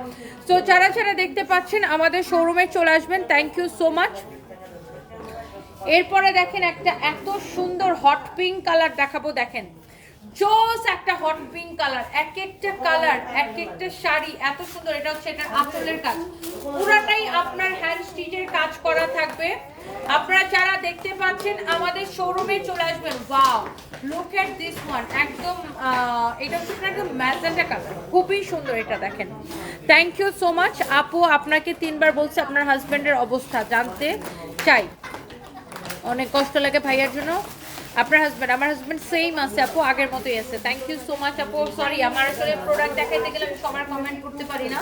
তো যারা যারা দেখতে পাচ্ছেন আমাদের শোরুমে চলে আসবেন। Thank you so much. এরপরে দেখেন একটা এত সুন্দর হট পিঙ্ক কালার দেখাবো। দেখেন জোস একটা হট পিঙ্ক কালার, এক একটা কালার এক একটা শাড়ি এত সুন্দর। এটা হচ্ছে এটার আঁচলের কাজ, পুরাটাই আপনার হ্যান্ড স্টিচের কাজ করা থাকবে। আপনারা যারা দেখতে পাচ্ছেন আমাদের শোরুমে চলে আসবেন। Wow look at this one, একদম এটা হচ্ছে একদম ম্যাজেন্টা কালার, খুবই সুন্দর। এটা দেখেন। থ্যাংক ইউ সো মাচ আপু, আপনাকে 3বার বলছে আপনার হাজবেন্ডের অবস্থা জানতে চাই। অনেক কষ্ট লাগে ভাইয়ার জন্য। আপনার হাজবেন্ড, আমার হাজবেন্ড সেম আছে আপু, আগের মতোই আছে। থ্যাংক ইউ সো মাচ আপু। সরি আমার আসলে প্রোডাক্ট দেখাইতে গেলে আমি সবার কমেন্ট করতে পারি না,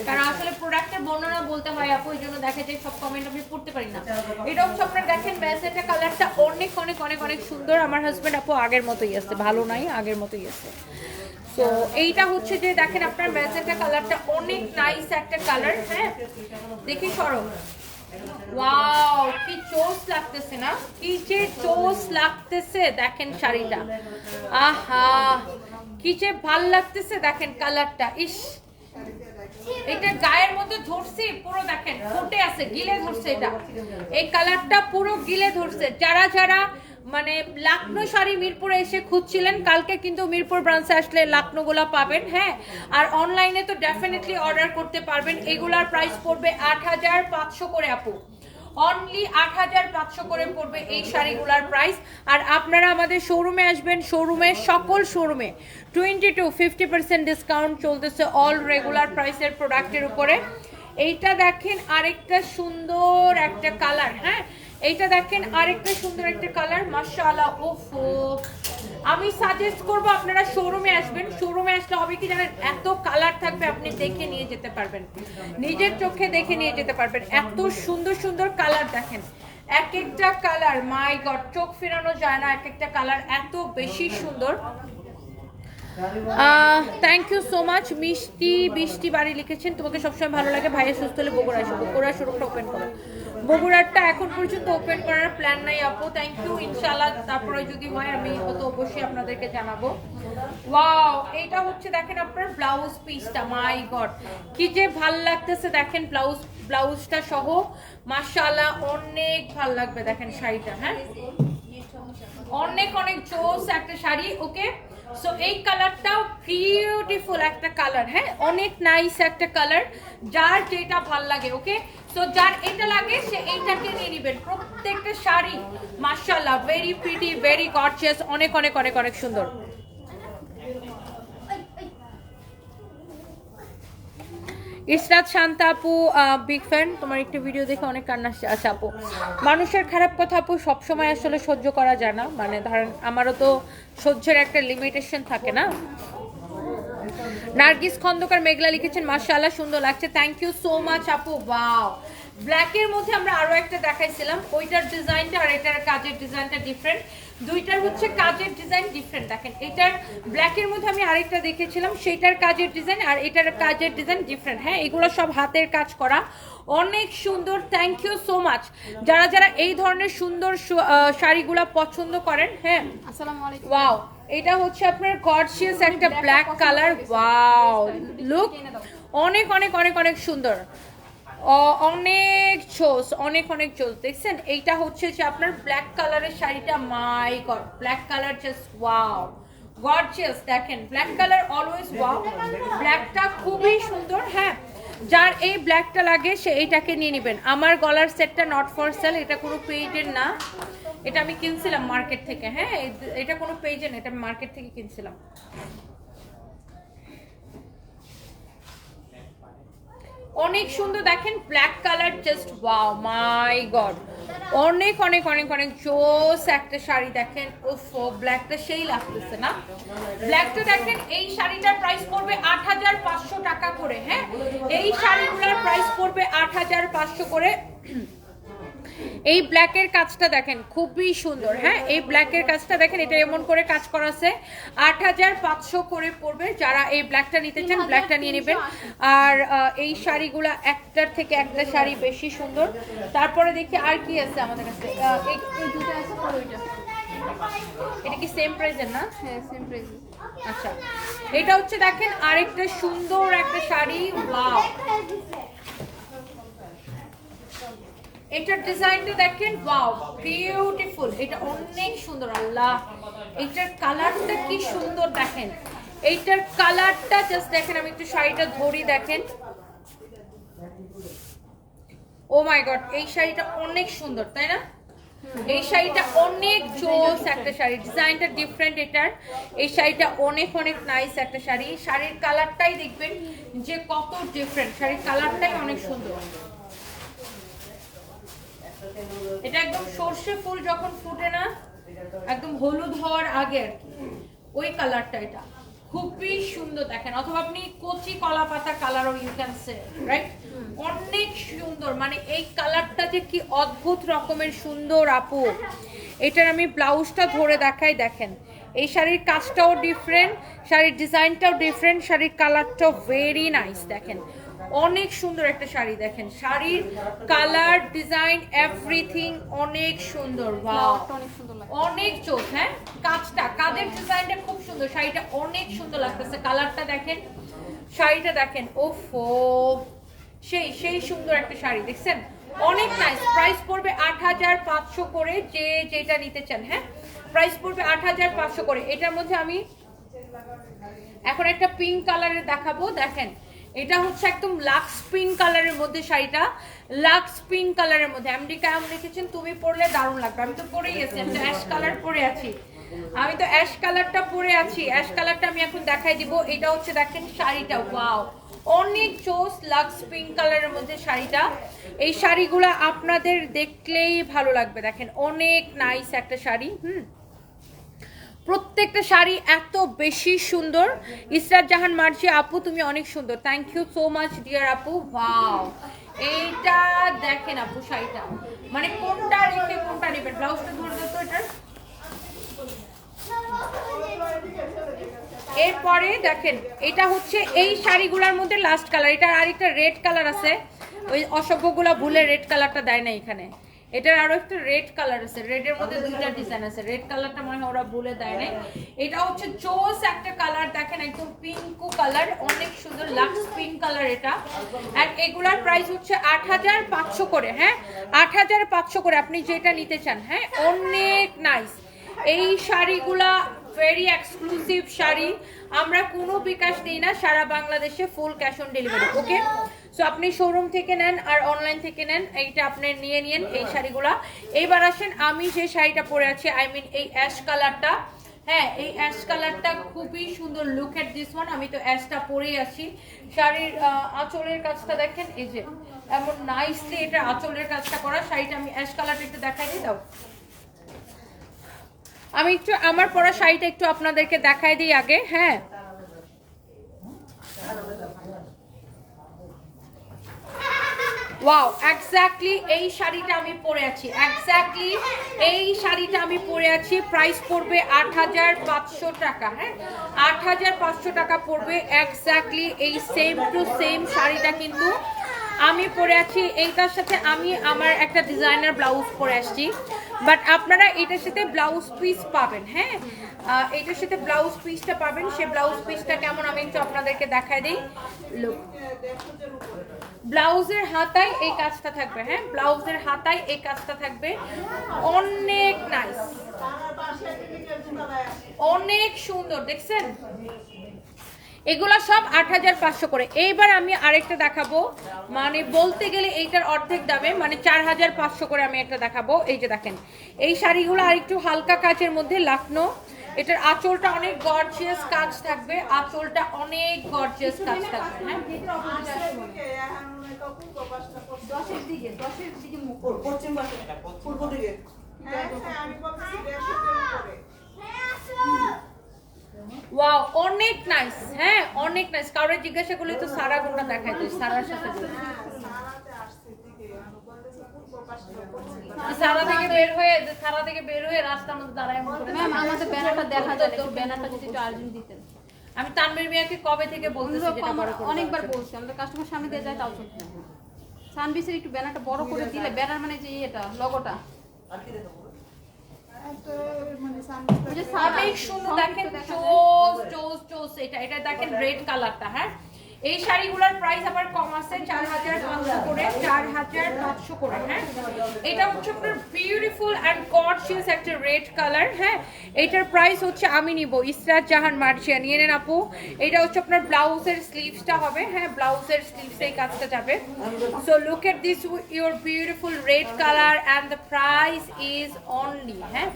কারণ আসলে প্রোডাক্টের বর্ণনা বলতে হয় আপু, এই জন্য দেখা যায় সব কমেন্ট আমি পড়তে পারি না। এটা হচ্ছে আপনার দেখেন ম্যাজেন্টা কালারটা অনেক অনেক অনেক অনেক সুন্দর। আমার হাজবেন্ড আপু আগের মতোই আছে, ভালো নাই আগের মতোই আছে। তো এইটা হচ্ছে যে দেখেন আপনার ম্যাজেন্টা কালারটা অনেক নাইস একটা কালার। হ্যাঁ দেখি সরো, ওয়াও কি চোস লাগতেছে না, কি যে চোস লাগতেছে। দেখেন শাড়িটা, আহা কি যে ভাল লাগতেছে। দেখেন কালারটা, ইস এটা গায়ের মধ্যে ধরছি পুরো। দেখেন ফুটে আছে, গিলে ধরছে। এটা এই কালারটা পুরো গিলে ধরছে। যারা যারা মানে লাকনো শাড়ি মিরপুরে এসে খুঁজছিলেন, কালকে কিন্তু মিরপুর ব্রাঞ্চে আসলে লাকনোগুলা পাবেন। হ্যাঁ আর অনলাইনে তো ডেফিনেটলি অর্ডার করতে পারবেন। এগুলার প্রাইস পড়বে 8,500 করে আপু, অনলি 8,500 করে পড়বে এই শাড়িগুলার প্রাইস। আর আপনারা আমাদের শোরুমে আসবেন, শোরুমে সকল শোরুমে 20-50% ডিসকাউন্ট চলতেছে অল রেগুলার প্রাইসের প্রোডাক্টের উপরে। এইটা দেখেন আরেকটা সুন্দর একটা কালার। হ্যাঁ এইটা দেখেন আরেকটা সুন্দর একটা কালার, মাশাআল্লাহ। ওফো, আমি সাজেস্ট করব আপনারা শোরুমে আসবেন। শোরুমে আসলে হবে কি জানেন, এত কালার থাকবে আপনি দেখে নিয়ে যেতে পারবেন, নিজের চোখে দেখে নিয়ে যেতে পারবেন। এত সুন্দর সুন্দর কালার দেখেন, এক একটা কালার মাই গড, চোখ ফেরানো যায় না। এক একটা কালার এত বেশি সুন্দর। Thank you so much. মিষ্টি বৃষ্টি বাড়ি লিখেছেন, তোমাকে সবসময় ভালো লাগে। ভাইয়া সুস্থ হলে বগুড়া আসো, বগুড়া শোরুমটা ওপেন করো। বগুড়ারটা এখন পর্যন্ত ওপেন করার প্ল্যান নাই আপু। থ্যাংক ইউ, ইনশাআল্লাহ তারপরে যদি হয় আমি তো অবশ্যই আপনাদেরকে জানাবো। ওয়াও এইটা হচ্ছে দেখেন আপনার ব্লাউজ পিসটা, মাই গড কি যে ভাল লাগতেছে। দেখেন ব্লাউজটা সহ মাশাআল্লাহ অনেক ভাল লাগবে। দেখেন শাড়িটা, হ্যাঁ অনেক অনেক জোস একটা শাড়ি। ওকে সো এই কালারটাও বিউটিফুল একটা কালার। হ্যাঁ অনেক নাইস একটা কালার, যার যেটা ভাল লাগে। ওকে সো যার এটা লাগে সে এইটাকে নিয়ে নেবেন। প্রত্যেকটা শাড়ি মাশাআল্লাহ ভেরি প্রিটি, ভেরি গর্জিয়াস, অনেক অনেক অনেক অনেক সুন্দর। ইসরাত শান্তা আপু বিগ ফ্যান, তোমার একটা ভিডিও দেখে অনেক কান্না আসছে। আচ্ছা আপু, মানুষের খারাপ কথা আপু সবসময় আসলে সহ্য করা যায় না, মানে ধরেন আমারও তো সহ্যের একটা লিমিটেশন থাকে না। নার্গিস খন্দকার মেঘলা লিখেছেন মাশাআল্লাহ সুন্দর লাগছে, থ্যাংক ইউ সো মাচ আপু। ওয়াও, ব্ল্যাকের মধ্যে আমরা আরো একটা দেখাইছিলাম, ওইটার ডিজাইনটা আর এটার কাজের ডিজাইনটা ডিফারেন্ট, দুইটার হচ্ছে কাজের ডিজাইন ডিফারেন্ট। দেখেন এটার ব্ল্যাকের মধ্যে আমি আরেকটা দেখেছিলাম, সেইটার কাজের ডিজাইন আর এটার কাজের ডিজাইন ডিফারেন্ট। হ্যাঁ, এগুলো সব হাতের কাজ করা, অনেক সুন্দর, থ্যাংক ইউ সো মাচ। যারা যারা এই ধরনের সুন্দর শাড়িগুলো পছন্দ করেন, হ্যাঁ
আসসালামু আলাইকুম।
ওয়াও, এটা হচ্ছে আপনার গর্জিয়াস একটা ব্ল্যাক কালার। ওয়াও, লুক অনেক অনেক অনেক অনেক সুন্দর, অনেক চোস, অনেক অনেক চোস। দেখছেন এইটা হচ্ছে যে আপনার ব্ল্যাক কালারের শাড়িটা, my god, black colour just wow, gorgeous. দেখেন ব্ল্যাক কালার অলওয়েজ ওয়াও, ব্ল্যাকটা খুবই সুন্দর। হ্যাঁ, যার এই ব্ল্যাকটা লাগে সে এইটাকে নিয়ে নেবেন। আমার গলার সেটটা নট ফর সেল, এটা কোনো পেইডের না, এটা আমি কিনছিলাম মার্কেট থেকে। হ্যাঁ, এটা কোনো পেজে না, এটা আমি মার্কেট থেকে কিনছিলাম। অনেক সুন্দর, দেখেন ব্ল্যাক কালার জাস্ট ওয়াও, মাই গড, অনেক অনেক অনেক অনেক জোস একটা শাড়ি। দেখেন উফ, ব্ল্যাকটা সেই লাগতেছে না, ব্ল্যাকটা দেখেন। এই শাড়িটার প্রাইস পড়বে ৮৫০০ টাকা করে। হ্যাঁ, এই শাড়িগুলোর প্রাইস পড়বে ৮৫০০ করে। এই ব্ল্যাকের কাজটা দেখেন খুবই সুন্দর। হ্যাঁ, এই ব্ল্যাকের কাজটা দেখেন, এটা এমন করে কাজ করা আছে, ৮৫০০ করে পড়বে। যারা এই ব্ল্যাকটা নিতে চান ব্ল্যাকটা নিয়ে নেবেন। আর এই শাড়িগুলা একটার থেকে একটা শাড়ি বেশি সুন্দর। তারপরে দেখি আর কি আছে আমাদের কাছে,
এই দুটো আছে পরে ওইটা।
এটা কি সেম প্রাইসের না?
হ্যাঁ, সেম প্রাইস।
আচ্ছা, এটা হচ্ছে দেখেন আরেকটা সুন্দর একটা শাড়ি। ওয়াও, এটার ডিজাইনটা দেখেন, ওয়াও বিউটিফুল, এটা অনেক সুন্দর। আল্লাহ, এটার কালারটা কি সুন্দর দেখেন, এইটার কালারটা জাস্ট দেখেন। আমি একটু শাড়িটা ধরি, দেখেন ও মাই গড, এই শাড়িটা অনেক সুন্দর, তাই না? এই শাড়িটা অনেক জোস একটা শাড়ি, ডিজাইনটা ডিফারেন্ট এটার। এই শাড়িটা অনেক অনেক নাইস একটা শাড়ি, শাড়ির কালারটাই দেখবেন যে কত ডিফারেন্ট, শাড়ির কালারটাই অনেক সুন্দর। এটা একদম সর্ষে ফুল যখন ফুটে না, একদম হলুদ হওয়ার আগে আর কি, ওই কালারটা, এটা খুবই সুন্দর দেখেন। অথবা আপনি কচি কলা পাতা কালারও ইউ ক্যান সে, রাইট? অনেক সুন্দর, মানে এই কালারটা যে কি অদ্ভুত রকমের সুন্দর আপু। এটার আমি ব্লাউজটা ধরে দেখাই, দেখেন এই শাড়ির কাজটাও ডিফারেন্ট, শাড়ির ডিজাইনটাও ডিফারেন্ট, শাড়ির কালারটাও ভেরি নাইস। দেখেন অনেক সুন্দর একটা শাড়ি, দেখেন শাড়ির কালার, ডিজাইন, এভরিথিং অনেক সুন্দর। ওয়াও,
অনেক সুন্দর লাগে,
অনেক চোখ। হ্যাঁ, কাজটা, কাজের ডিজাইনটা খুব সুন্দর, শাড়িটা অনেক সুন্দর লাগতেছে। কালারটা দেখেন, শাড়িটা দেখেন, ওফো সেই সেই সুন্দর একটা শাড়ি, দেখছেন অনেক নাইস। প্রাইস পড়বে ৮৫০০ করে, যে যেটা নিতে চান। হ্যাঁ, প্রাইস পড়বে ৮৫০০ করে। এটার মধ্যে আমি এখন একটা পিঙ্ক কালারের দেখাবো, দেখেন এটা হচ্ছে একদম লাক্স পিঙ্ক কালারের মধ্যে শাড়িটা, লাক্স পিঙ্ক কালারের মধ্যে। এমডি কায়াম লিখেছেন তুমি পরলে দারুণ লাগবে। আমি তো পরেই আছি, আমি তো অ্যাশ কালার পরে আছি, আমি তো অ্যাশ কালারটা পরে আছি। অ্যাশ কালারটা আমি এখন দেখাই দিব। এটা হচ্ছে দেখেন শাড়িটা, ওয়াও অনেক চোস, লাক্স পিঙ্ক কালারের মধ্যে শাড়িটা। এই শাড়িগুলো আপনাদের দেখলেই ভালো লাগবে, দেখেন অনেক নাইস একটা শাড়ি। প্রত্যেকটা শাড়ি এত বেশি সুন্দর। ইসরাত জাহান মার্জি আপু তুমি অনেক সুন্দর, thank you so much dear আপু। ওয়াও, এইটা দেখেন আপু শাড়িটা, মানে কোনটা রেখে কোনটা নেবেন। ব্লাউজটা ধরে দাও তো এটার। এরপরে দেখেন এটা হচ্ছে এই শাড়িগুলোর মধ্যে লাস্ট কালার, এটার আরেকটা রেড কালার আছে, ওই অসভ্যগুলা ভুলে রেড কালারটা দেয় না এখানে। এটার আরো একটা রেড কালার আছে, রেডের মধ্যে দুইটা ডিজাইন আছে, রেড কালারটা মনে হয় ওরা ভুলে দেয় নাই। এটা হচ্ছে জোস একটা কালার, দেখেন একদম পিঙ্কু কালার, অনেক সুন্দর লাক্স পিঙ্ক কালার এটা। আর এগুলার প্রাইস হচ্ছে ৮৫০০ করে। হ্যাঁ, ৮৫০০ করে, আপনি যেটা নিতে চান। হ্যাঁ, অনেক নাইস এই শাড়িগুলা, ভেরি এক্সক্লুসিভ শাড়ি। আমরা কোনো বিকাশ দিই না, সারা বাংলাদেশে full cash on delivery. Okay, so আপনি শোরুম থেকে নেন আর অনলাইন থেকে নেন, এইটা আপনি নিয়ে নিন এই শাড়িগুলা। এইবার আসেন আমি যে শাড়িটা পরে আছি, আই মিন এই অ্যাশ কালারটা, হ্যাঁ এই অ্যাশ কালারটা খুবই সুন্দর, লুক এট দিস ওয়ান। আমি তো অ্যাশটা পরেই আছি। শাড়ির আঁচলের কাজটা দেখেন, এই যে এমন নাইসলি এটা আঁচলের কাজটা করা। শাড়িটা আমি অ্যাশ কালারটা একটু দেখাই দিই, দাও আমি একটু আমার পরা শাড়িটা একটু আপনাদেরকে দেখাই দিই আগে। হ্যাঁ ওয়াও, এক্স্যাক্টলি এই শাড়িটা আমি পরে আছি, এক্স্যাক্টলি এই শাড়িটা আমি পরে আছি। প্রাইস পড়বে ৮৫০০ টাকা। হ্যাঁ ৮৫০০ টাকা পড়বে এক্স্যাক্টলি এই সেম টু সেম শাড়িটা কিন্তু আমি পরে আছি। এইটার সাথে আমি আমার একটা ডিজাইনার ব্লাউজ পরে আসছি, বাট আপনারা এটার সাথে ব্লাউজ পিস পাবেন। হ্যাঁ এটার সাথে ব্লাউজ পিসটা পাবেন। সে ব্লাউজ পিসটা কেমন আমি একটু আপনাদেরকে দেখাই দিই। লুক, ব্লাউজের হাতায় এই কাজটা থাকবে। হ্যাঁ ব্লাউজের হাতায় এই কাজটা থাকবে, অনেক নাইস, অনেক সুন্দর। দেখছেন এগুলা সব ৮৫০০ করে। এইবার আমি আরেকটা দেখাবো, মানে বলতে গেলে এইটার অর্ধেক দামে, মানে ৪৫০০ করে আমি একটা দেখাবো। এই যে দেখেন এই শাড়িগুলো আরেকটু হালকা কাজের মধ্যে, লাকনো। এটার আঁচলটা অনেক গর্জিয়াস কাজ থাকবে, আঁচলটা অনেক গর্জিয়াস কাজ থাকবে। হ্যাঁ ওয়াও অনেক নাইস। হ্যাঁ অনেক নাইস। কাউরে জিজ্ঞাসা করলে তো সারা কোনটা দেখাই দেয়, সারার সাথে সারা থেকে বের হয়ে রাস্তার মধ্যে দাঁড়ায় এমন করে।
ম্যাম আমাদের ব্যানারটা দেখা যায় না, ব্যানারটা যদি একটু আর্জেন্ট দিতেন।
আমি তানভীর মিয়াকে কবে থেকে বলতেছি যেটা বড় করে,
অনেকবার বলছি, আমাদের কাস্টমার সামনে দিয়ে যায় তাও চলছে না। সানবিসের একটু ব্যানারটা বড় করে দিলে, ব্যানার মানে যে এটা লগোটা
অনেক সুন্দর। দেখেন চোস চোস চোস, এটা দেখেন রেড কালারটা। হ্যাঁ এই শাড়িগুলোর প্রাইস আবার কম আছে, ৪৫০০ করে, ৪৫০০ করে। হ্যাঁ এটা হচ্ছে আপনার বিউটিফুল অ্যান্ড গর্জিয়াস একটা রেড কালার। হ্যাঁ এটার প্রাইস হচ্ছে আমি নিব ইসরাত জাহান মার্জিয়া, নিয়ে নেন আপু। এটা হচ্ছে আপনার ব্লাউজের স্লিভসটা হবে। হ্যাঁ ব্লাউজের স্লিভসে এই কাজটা যাবে। So look at this your beautiful red colour and the price is only, হ্যাঁ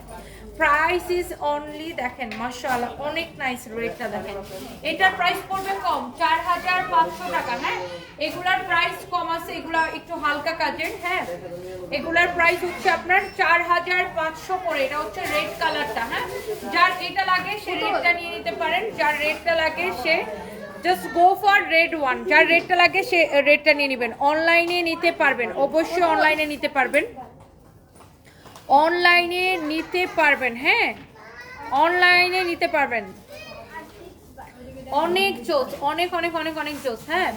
প্রাইস ইজ অনলি, দেখেন মাশাআল্লাহ অনেক নাইস রেটটা দেখেন। এটার প্রাইস পড়বে কম, ৪৫০০ টাকা। হ্যাঁ এগুলার প্রাইস কম আছে, এগুলা একটু হালকা কাজের। হ্যাঁ এগুলার প্রাইস হচ্ছে আপনার ৪৫০০ করে। এটা হচ্ছে রেড কালারটা। হ্যাঁ যার এটা লাগে সে রেডটা নিয়ে নিতে পারেন, যার রেডটা লাগে সে just go for red one, যার রেডটা লাগে সে রেডটা নিয়ে নেবেন। অনলাইনে নিতে পারবেন, অবশ্যই অনলাইনে নিতে পারবেন, অনলাইনে নিতে পারবেন। হ্যাঁ অনলাইনে নিতে পারবেন। অনেক জোস, অনেক অনেক অনেক অনেক জোস। হ্যাঁ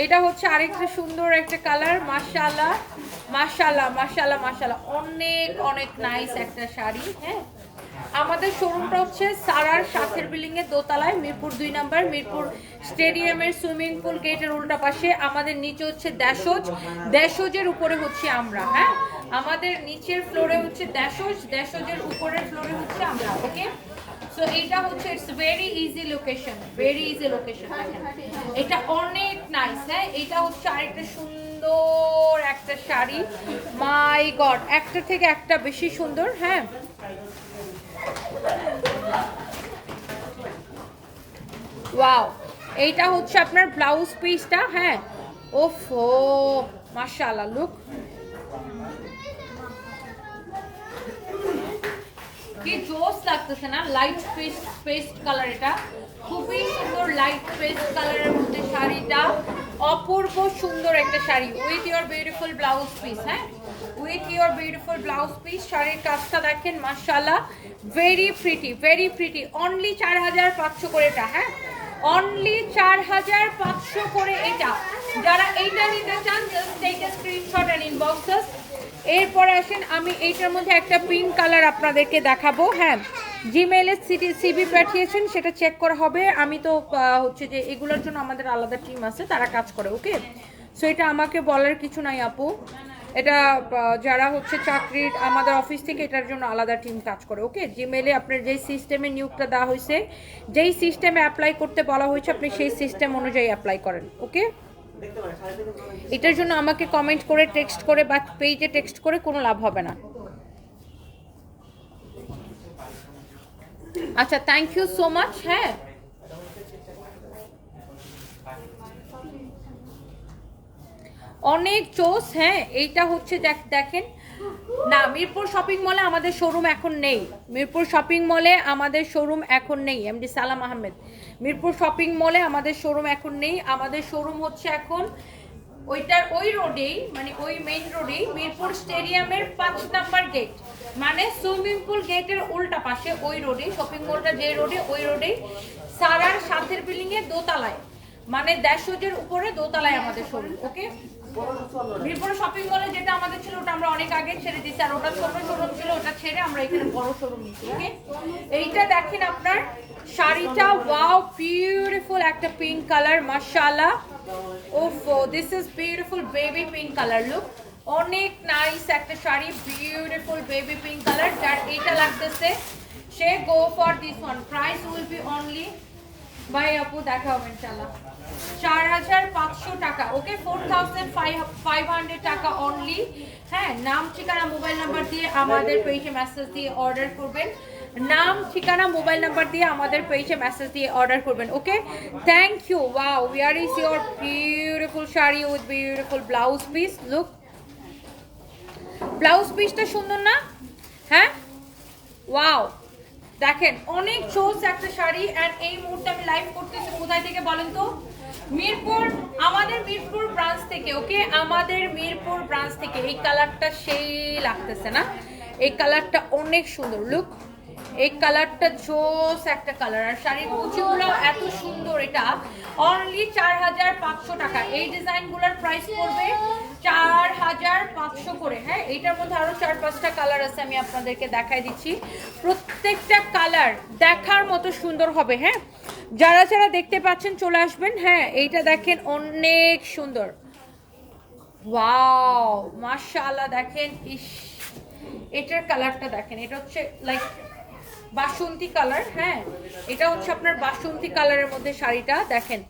এটা হচ্ছে আরেকটা সুন্দর একটা কালার। মাশাআল্লাহ মাশাআল্লাহ মাশাআল্লাহ মাশাআল্লাহ, অনেক অনেক নাইস একটা শাড়ি। হ্যাঁ আমাদের শোরুমটা হচ্ছে সারার সাথের বিল্ডিং এর দোতলায়, মিরপুর ২ নম্বর, মিরপুর স্টেডিয়ামের সুইমিং পুল গেটের উল্টা পাশে। আমাদের নিচে হচ্ছে দেশজ, দেশজের উপরে হচ্ছে আমরা। হ্যাঁ আমাদের নিচের ফ্লোরে হচ্ছে দেশজ, দেশজের উপরের ফ্লোরে হচ্ছে আমরা। ওকে সো এইটা হচ্ছে it's very easy location, very easy location. এটা অনেক নাইস। হ্যাঁ এটা হচ্ছে আরেকটা সুন্দর একটা শাড়ি, মাই গড একটা থেকে একটা বেশি সুন্দর। হ্যাঁ ওয়াও এইটা হচ্ছে আপনার ব্লাউজ পিসটা। হ্যাঁ ওফো মাশাআল্লাহ, লুক কি জোস লাগতেছে না, লাইট পেস্ট কালার। এটা খুবই সুন্দর লাইট পেস্ট কালারের মধ্যে শাড়িটা, অপূর্ব সুন্দর একটা sari with your beautiful blouse piece. হ্যাঁ with your beautiful blouse piece, শাড়ির কাজটা দেখেন মাশাআল্লাহ, very pretty, very pretty. Only ৪৫০০ করে এটা। হ্যাঁ অনলি ৪৫০০ করে এটা। যারা এইটা নিতে চান just take a screenshot and inbox us. এরপরে আসেন আমি এইটার মধ্যে একটা পিঙ্ক কালার আপনাদেরকে দেখাবো। হ্যাঁ জিমেইলে সিবি পাঠিয়েছেন, সেটা চেক করা হবে। আমি তো হচ্ছে যে এগুলোর জন্য আমাদের আলাদা টিম আছে, তারা কাজ করে। ওকে সো এটা আমাকে বলার কিছু নাই আপু, এটা যারা হচ্ছে চাকরির আমাদের অফিস থেকে এটার জন্য আলাদা টিম কাজ করে। ওকে জিমেইলে আপনার যেই সিস্টেমে নিয়োগটা দেওয়া হয়েছে, যেই সিস্টেমে অ্যাপ্লাই করতে বলা হয়েছে, আপনি সেই সিস্টেম অনুযায়ী অ্যাপ্লাই করেন। ওকে এটার জন্য আমাকে কমেন্ট করে টেক্সট করে বা পেজে টেক্সট করে কোনো লাভ হবে না। আচ্ছা, থ্যাংক ইউ সো মাচ। হ্যাঁ, অনেক চোস। হ্যাঁ, এইটা হচ্ছে দেখেন না, মিরপুর শপিং মলে আমাদের শোরুম এখন নেই। মিরপুর শপিং মলে আমাদের শোরুম এখন নেই। এমডি সালাম আহমেদ, মিরপুর শপিং মলে আমাদের শোরুম এখন নেই। আমাদের শোরুম হচ্ছে এখন ওইটার ওই রোডেই, মানে ওই মেইন রোডেই, মিরপুর স্টেডিয়ামের 5 নাম্বার গেট, মানে সুইমিং পুল গেটের উল্টা পাশে ওই রোডে শপিং মলটা, যে রোডে, ওই রোডেই সারার সাথের বিল্ডিং এর দোতলায়, মানে 150 উপরে দোতলায় আমাদের শোরুম। ওকে, মিরপুর শপিং মলে যেটা আমাদের ছিল ওটা আমরা অনেক আগে ছেড়ে দিয়েছি, আর ওটা ছোট শোরুম ছিল, ওটা ছেড়ে আমরা এখানে বড় শোরুম নিয়েছি। ওকে, এইটা দেখেন আপনার শাড়িটা, ওয়াও বিউটিফুল একটা পিঙ্ক কালার, মাশাআল্লাহ। ওফো, this is beautiful baby pink colour, look, অনেক নাইস একটা sari, beautiful baby pink colour. যার এইটা লাগতেছে সে go for this one. Price will be only, ভাই আপু দেখা হবে ইনশাআল্লাহ, 4500 টাকা। ওকে, 4500 টাকা অনলি। হ্যাঁ, নাম ঠিকানা মোবাইল নাম্বার দিয়ে আমাদের পেজে মেসেজ দিয়ে অর্ডার করবেন। নাম ঠিকানা মোবাইল নাম্বার দিয়ে আমাদের পেজে মেসেজ দিয়ে অর্ডার করবেন। Okay, thank you. Wow, where is your beautiful sari with beautiful blouse piece. Look, blouse পিসটা সুন্দর না? হ্যাঁ, ওয়াও, দেখেন অনেক চোস একটা শাড়ি। এন্ড এই মুহূর্তে আমি লাইভ করতেছি কোথায় থেকে বলেন তো? মিরপুর, আমাদের মিরপুর ব্রাঞ্চ থেকে। ওকে, আমাদের মিরপুর ব্রাঞ্চ থেকে। এই কালারটা সেই লাগতেছে না? এই কালারটা অনেক সুন্দর, লুক, এই কালারটা জোস একটা কালার। আর শাড়ির কুচিগুলো এত সুন্দর। এটা অনলি 4500 টাকা। এই ডিজাইনগুলোর প্রাইস পড়বে 4500 করে। হ্যাঁ, এইটার মধ্যে আরো 4-5টা কালার আছে, আমি আপনাদেরকে দেখাই দিচ্ছি। প্রত্যেকটা কালার দেখার মতো সুন্দর হবে। হ্যাঁ, যারা যারা দেখতে পাচ্ছেন চলে আসবেন। হ্যাঁ, এইটা দেখেন অনেক সুন্দর, ওয়াও মাশাআল্লাহ। দেখেন, ইস, এটার কালারটা দেখেন, এটা হচ্ছে লাইক বাসন্তী কালার। হ্যাঁ, এটা হচ্ছে আপনার বাসন্তী কালারের মধ্যে শাড়িটা। দেখেন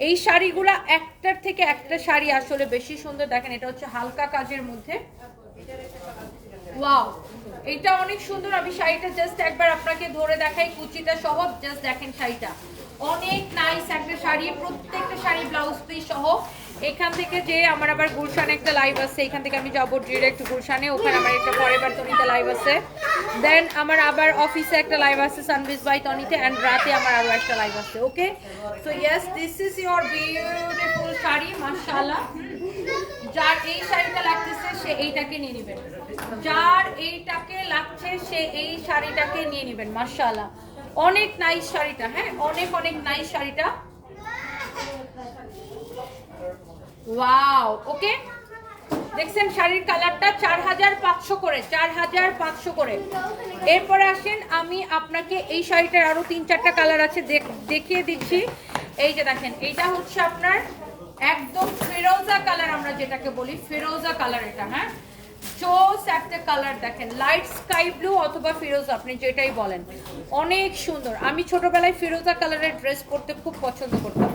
এই শাড়িগুলা একটার থেকে একটা শাড়ি আসলে বেশি সুন্দর। দেখেন, এটা হচ্ছে হালকা কাজের মধ্যে, ওয়াও, এটা অনেক সুন্দর। আমি শাড়িটা জাস্ট একবার আপনাকে ধরে দেখাই, কুচিটা সহ, জাস্ট দেখেন শাড়িটা অনেক নাইস একটা শাড়ি। প্রত্যেকটা শাড়ি ব্লাউজ পিস সহ। এখান থেকে যে আমার আবার গুলশানে একটা লাইভ আছে, এখান থেকে আমি যাবো ডিরেক্ট গুলশানে, ওখানে আমার একটা ফরএভার তনিতে লাইভ আছে। দেন আমার আবার অফিসে একটা লাইভ আছে সানবিজ বাই তনিতে, অ্যান্ড রাতে আমার আরো একটা লাইভ আছে। Okay, so yes, this is your beautiful sari, মাশাআল্লাহ। যার এই শাড়িটা লাগতেছে সে এইটাকে নিয়ে নেবেন, যার এইটাকে লাগছে সে এই শাড়িটাকে নিয়ে নেবেন। মাশাআল্লাহ, অনেক নাইস শাড়িটা। হ্যাঁ, অনেক অনেক নাইস শাড়িটা, ওয়াও। ওকে, দেখছেন শাড়ির কালারটা 4500 করে, 4500 করে। এরপরে আসেন, আমি আপনাকে এই শাড়িটার আরো 3-4টা কালার আছে, দেখিয়ে দিচ্ছি। এই যে দেখেন, এইটা হচ্ছে আপনার একদম ফিরোজা কালার, আমরা যেটাকে বলি ফিরোজা কালার। এটা হ্যাঁ, চোস একটা কালার। দেখেন, লাইট স্কাই ব্লু অথবা ফিরোজা, আপনি যেটাই বলেন, অনেক সুন্দর। আমি ছোটবেলায় ফিরোজা কালারের ড্রেস পরতে খুব পছন্দ করতাম,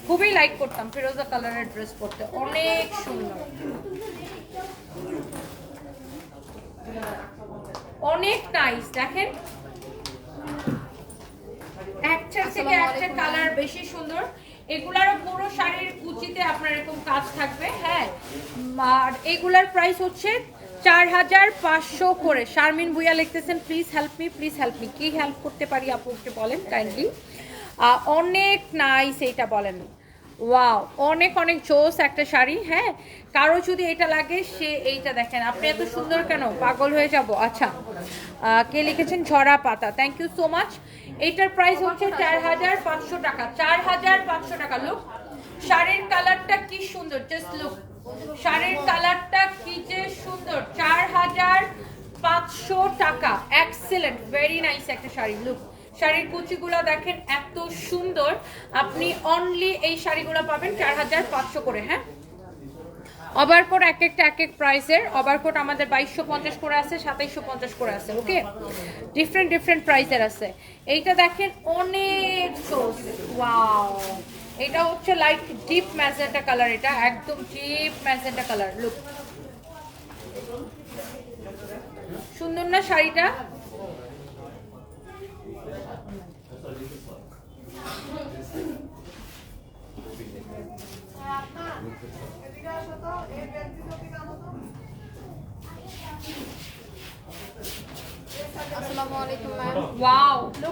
খুবই লাইক করতাম ফিরোজা কালারের ড্রেস পরতে, অনেক সুন্দর, অনেক নাইস। দেখেন, একটা থেকে একটা কালার বেশি সুন্দর। এগুলারও পুরো শাড়ির কুচিতে আপনার এরকম কাজ থাকবে। হ্যাঁ, আর এগুলার প্রাইস হচ্ছে 4500 করে। শারমিন ভুইয়া লিখতেছেন, please help me, please help me. কি হেল্প করতে পারি আপু একটু বলেন কাইন্ডলি। অনেক নাইস, এইটা বলেন, ওয়াও, অনেক অনেক জোস একটা শাড়ি। হ্যাঁ, কারো যদি এটা লাগে সে এইটা দেখেন। আপনি এত সুন্দর কেন, পাগল হয়ে যাব। আচ্ছা, কে লিখেছেন? ঝরা পাতা, থ্যাংক ইউ সো মাচ। এইটার প্রাইস হচ্ছে 4500 টাকা, 4500 টাকা। লুক, শাড়ির কালারটা কি সুন্দর, জাস্ট লুক, শাড়ির কালারটা কি যে সুন্দর। 4500 টাকা, এক্সেলেন্ট, ভেরি নাইস একটা শাড়ি। লুক, শাড়ির কুচিগুলো দেখেন এত সুন্দর। আপনি অনলি এই শাড়িগুলো পাবেন 4500 করে। হ্যাঁ, ওভারকোট এক একটা এক এক প্রাইসের। ওভারকোট আমাদের 2250 করে আছে, 2750 করে আছে। ওকে, ডিফারেন্ট ডিফারেন্ট প্রাইসের আছে। এইটা দেখেন অনেক চোস, ওয়াও, এটা হচ্ছে লাইট ডিপ ম্যাজেন্টা কালার, এটা একদম ডিপ ম্যাজেন্টা কালার। লুক, সুন্দর না শাড়িটা?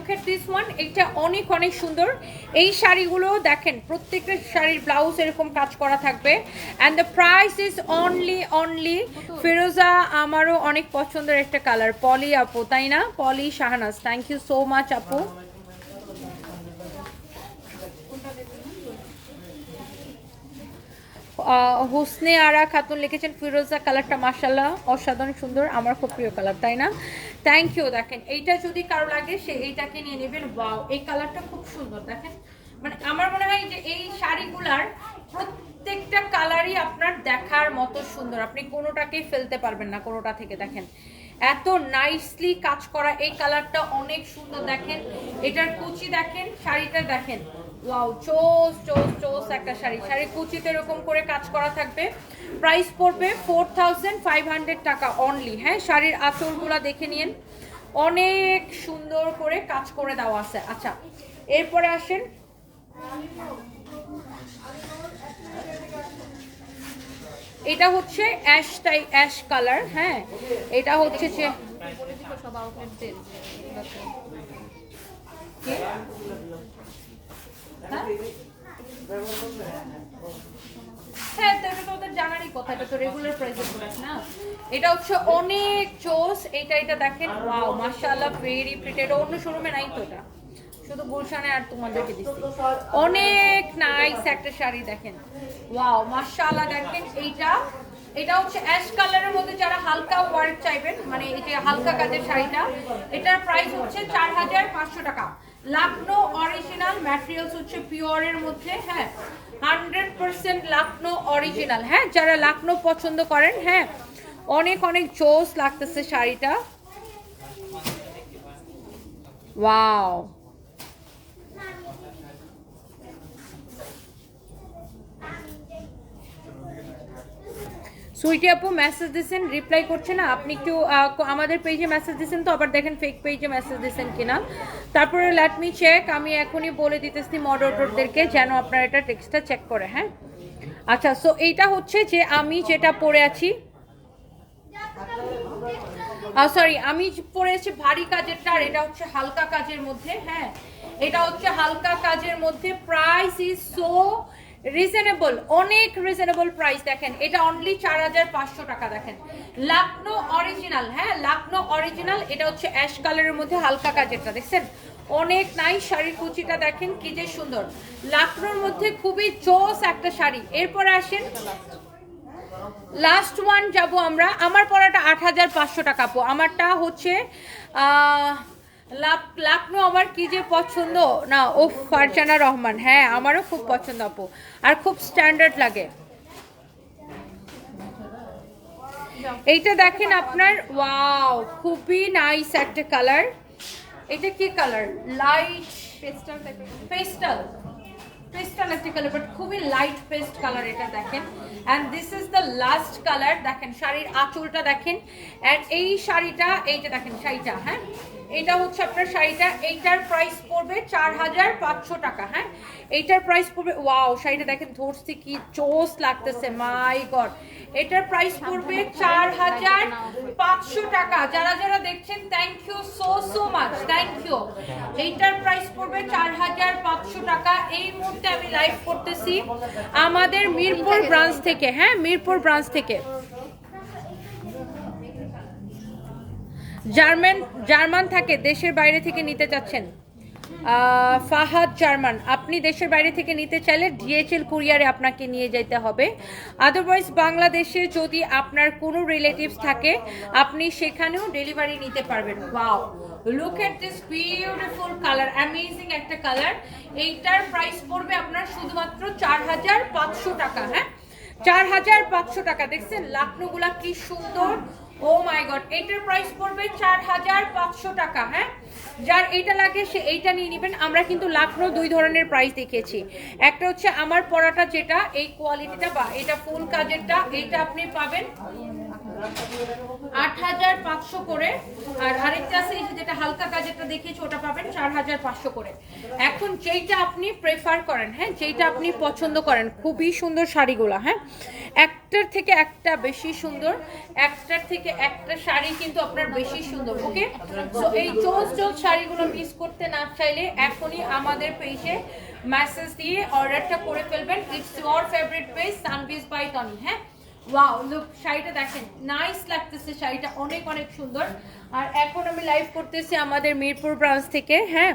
লুক এট দিস ওয়ান, এটা অনেক অনেক সুন্দর। এই শাড়িগুলো দেখেন প্রত্যেকটা শাড়ির ব্লাউজ এরকম কাজ করা থাকবে and the price is only ফিরোজা, আমারও অনেক পছন্দের একটা কালার। পলি আপু তাই না? Poly Shahnaz, thank you so much আপু। হোসনে আরা খাতুন লিখেছেন ফিরোজা কালারটা মাশাআল্লাহ অসাধারণ সুন্দর, আমার খুব প্রিয় কালার, তাই না? Thank you. দেখেন এইটা যদি কারো লাগে সে এইটাকে নিয়ে নেবেন। ওয়াও, এই কালারটা খুব সুন্দর। দেখেন মানে আমার মনে হয় যে এই শাড়িগুলার প্রত্যেকটা কালারই আপনার দেখার মতো সুন্দর, আপনি কোনোটাকেই ফেলতে পারবেন না কোনোটা থেকে। দেখেন এত নাইসলি কাজ করা, এই কালারটা অনেক সুন্দর। দেখেন এটার কুচি দেখেন, শাড়িটা দেখেন, ওয়াও চোস চোস চোস একটা শাড়ি। শাড়ি কুচিতে এরকম করে কাজ করা থাকবে। প্রাইস পড়বে 4500 টাকা অনলি। হ্যাঁ, শাড়ির আঁচলগুলা দেখে নিন, অনেক সুন্দর করে কাজ করে দেওয়া আছে। আচ্ছা, এরপরে আসেন এটা হচ্ছে অ্যাশ কালার। হ্যাঁ, এটা হচ্ছে যে
সব আউটলেটদের
হ্যাঁ, তো এটা তো ওদের জানারই কথা, এটা তো রেগুলার প্রাইসের প্রোডাক্ট না। এটা হচ্ছে অনেক চোস। এটা দেখেন, ওয়াও মাশাআল্লাহ, ভেরি প্রিটি। এটা অন্য শোরুমে নাই তো, এটা শুধু গুলশানে আর তোমাদেরকে দিচ্ছি। অনেক নাইস একটা শাড়ি দেখেন, ওয়াও মাশাআল্লাহ। দেখেন এটা হচ্ছে অ্যাশ কালারের মধ্যে যারা হালকা ওয়ার্ক চাইবেন, মানে এই যে হালকা কাজের শাড়িটা, এটার প্রাইস হচ্ছে 4500 টাকা। লাকনো অরিজিনাল, ম্যাটেরিয়ালস হচ্ছে পিওরের মধ্যে। হ্যাঁ, 100% লাকনো অরিজিনাল। হ্যাঁ, যারা লাকনো পছন্দ করেন, হ্যাঁ অনেক অনেক জোস লাগতেছে শাড়িটা। ওয়াও, সুইটি আপু মেসেজ দিচ্ছেন, রিপ্লাই করছে না। আপনি একটু আমাদের পেজে মেসেজ দিচ্ছেন তো, আবার দেখেন ফেক পেজে মেসেজ দিচ্ছেন কিনা। তারপরে লেট মি চেক, আমি এখনই বলে দিতেছি মডারেটরদেরকে যেন আপনারা এটা টেক্সটটা চেক করে। হ্যাঁ, আচ্ছা, সো এইটা হচ্ছে যে আমি যেটা পরে আছি, সরি আমি পরে আছি ভারী কাজেরটা, আর এটা হচ্ছে হালকা কাজের মধ্যে। হ্যাঁ, এটা হচ্ছে হালকা কাজের মধ্যে। প্রাইস ইজ সো রিজনেবল, অনেক রিজনেবল প্রাইস। দেখেন এটা অনলি 4500 টাকা। দেখেন লাকনো অরিজিনাল। হ্যাঁ, লাকনো অরিজিনাল। এটা হচ্ছে অ্যাশ কালারের মধ্যে হালকা কাজেরটা, দেখছেন অনেক নাইস। শাড়ির কুচিটা দেখেন কি যে সুন্দর, লাকনোর মধ্যে খুবই জোস একটা শাড়ি। এরপরে আসেন লাস্ট ওয়ান যাব আমরা। আমার পরাটা 8500 টাকা আপু, আমারটা হচ্ছে লাকনো। আমার কি যে পছন্দ না, ও ফারজানা রহমান, হ্যাঁ আমারও খুব পছন্দ আপু, আর খুব স্ট্যান্ডার্ড লাগে। এইটা দেখেন আপনার, ওয়াও খুবই নাইস একটা কালার। এটা কি কালার? লাইট
পেস্টাল টাইপের।
পেস্টাল একটা কালার, বাট খুবই লাইট পেস্ট কালার। এটা দেখেন, and this is the last colour. দেখেন শাড়ির আঁচলটা দেখেন, অ্যান্ড এই শাড়িটা, এই যে দেখেন শাড়িটা, হ্যাঁ এটা হচ্ছে আপনার শাড়িটা। এইটার প্রাইস পড়বে 4500 টাকা। হ্যাঁ, এইটার প্রাইস পড়বে, ওয়াও শাড়িটা দেখেন ধরছি কি চোস লাগতেছে, মাই গড। এটার প্রাইস পড়বে 4500 টাকা। যারা যারা দেখছেন thank you so much, thank you. এইটার প্রাইস পড়বে 4500 টাকা। এই মুহূর্তে আমি লাইভ করতেছি আমাদের মিরপুর ব্রাঞ্চ থেকে। হ্যাঁ, মিরপুর ব্রাঞ্চ থেকে। জার্মান থাকে, দেশের বাইরে থেকে নিতে চাচ্ছেন, ফাহাদ জার্মান, আপনি দেশের বাইরে থেকে নিতে চাইলে ডিএচএল কুরিয়ারে আপনাকে নিয়ে যেতে হবে। আদারওয়াইজ বাংলাদেশে যদি আপনার কোনো রিলেটিভস থাকে, আপনি সেখানেও ডেলিভারি নিতে পারবেন। Wow, look at this beautiful colour, amazing একটা কালার। এইটার প্রাইস পড়বে আপনার শুধুমাত্র 4500 টাকা। হ্যাঁ, 4500 টাকা। দেখছেন লাকনোগুলা কি সুন্দর, ও মাই গড। এটার প্রাইস পড়বে 4500 টাকা। হ্যাঁ, যার এইটা লাগে সে এইটা নিয়ে নেবেন। আমরা কিন্তু লাকনো দুই ধরনের প্রাইস দেখিয়েছি, একটা হচ্ছে আমার পরাটা যেটা এই কোয়ালিটিটা বা এটা ফুল কাজেরটা, এইটা আপনি পাবেন 8,500 করে। আর আরেকটা আছে যেটা হালকা কাজেরটা দেখিয়েছি ওটা পাবেন 4,500 করে। এখন যেইটা আপনি প্রেফার করেন, হ্যাঁ যেইটা আপনি পছন্দ করেন, খুবই সুন্দর শাড়িগুলো, হ্যাঁ একটার থেকে একটা বেশি সুন্দর, একটার থেকে একটা শাড়ি কিন্তু আপনার বেশি সুন্দর। ওকে, সো এই চোজ শাড়িগুলো মিস করতে না চাইলে এখনই আমাদের পেজে মেসেজ দিয়ে অর্ডারটা করে ফেলবেন। ইটস ইওর ফেভারিট পেজ সানবিজ বাই টনি। হ্যাঁ, ওয়াও লুক, শাড়িটা দেখেন, নাইস লাগতেছে, শাড়িটা অনেক অনেক সুন্দর। আর এখন আমি লাইভ করতেছি আমাদের মিরপুর ব্রাঞ্চ থেকে। হ্যাঁ,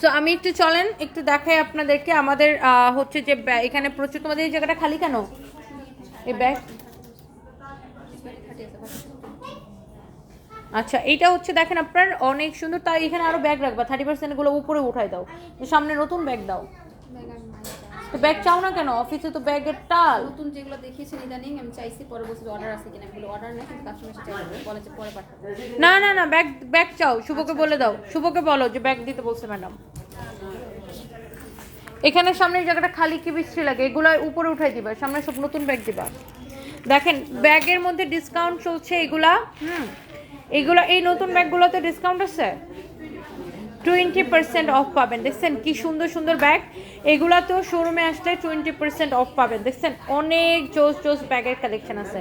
সো আমি একটু চলেন একটু দেখাই আপনাদেরকে আমাদের হচ্ছে যে এখানে প্রচুর, তোমাদের এই জায়গাটা খালি কেন, এই ব্যাগ, আচ্ছা এইটা হচ্ছে দেখেন আপনার অনেক সুন্দর। তাই এখানে আরো ব্যাগ রাখবা, 30% গুলো উপরে উঠাই দাও, সামনে নতুন ব্যাগ দাও। তো ব্যাগ চাও না কেন, অফিসে তো ব্যাগের টাল।
নতুন যেগুলো দেখিয়েছেন ইদানিং আমি চাইছি পরে বছর অর্ডার আছে কিনা, বলে অর্ডার নেই কিন্তু কাস্টমার সাথে বলে যে পরে পাঠাবো।
না না না, ব্যাগ ব্যাগ চাও, শুভকে বলে দাও, শুভকে বলো যে ব্যাগ দিতে বলছে ম্যাডাম। এখানে সামনের জায়গাটা খালি কি বিশ্রী লাগে, এগুলো উপরে উঠাই দিবা, সামনে সব নতুন ব্যাগ দিবা। দেখেন ব্যাগের মধ্যে ডিসকাউন্ট চলছে এগুলা, এগুলো এই নতুন ব্যাগগুলোতে ডিসকাউন্ট আছে, 20% অফ পাবেন। দেখছেন কি সুন্দর সুন্দর ব্যাগ, এগুলাতেও শোরুমে আসলে 20% অফ পাবেন। দেখছেন অনেক জোস ব্যাগের কালেকশন আছে,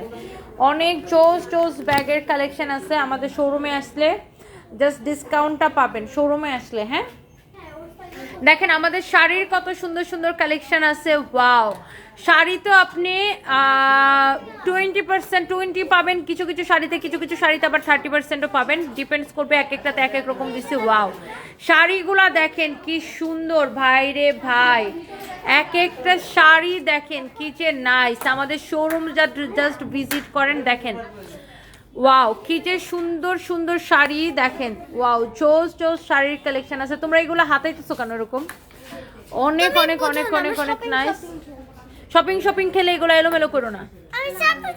অনেক জোস ব্যাগের কালেকশন আছে। আমাদের শোরুমে আসলে জাস্ট ডিসকাউন্টটা পাবেন শোরুমে আসলে। হ্যাঁ, দেখেন আমাদের শাড়ির কত সুন্দর সুন্দর কালেকশন আছে। ওয়াও, শাড়ি তো আপনি 20% পাবেন কিছু কিছু শাড়িতে, কিছু কিছু শাড়িতে আবার 30%ও পাবেন, ডিপেন্ডস করবে এক একটাতে এক এক রকম দিচ্ছে। ওয়াও, শাড়িগুলা দেখেন কি সুন্দর ভাই রে ভাই, এক একটা শাড়ি দেখেন কি যে নাইস। আমাদের শোরুম জাস্ট ভিজিট করেন, দেখেন ওয়াও কি যে সুন্দর সুন্দর শাড়ি দেখেন। ওয়াও, জোস শাড়ির কালেকশন আছে। তোমরা এগুলো হাতাইতেছো কেন এরকম, অনেক অনেক অনেক অনেক অনেক নাইস। শপিং খেলে এগুলো এলোমেলো করো না।
আমি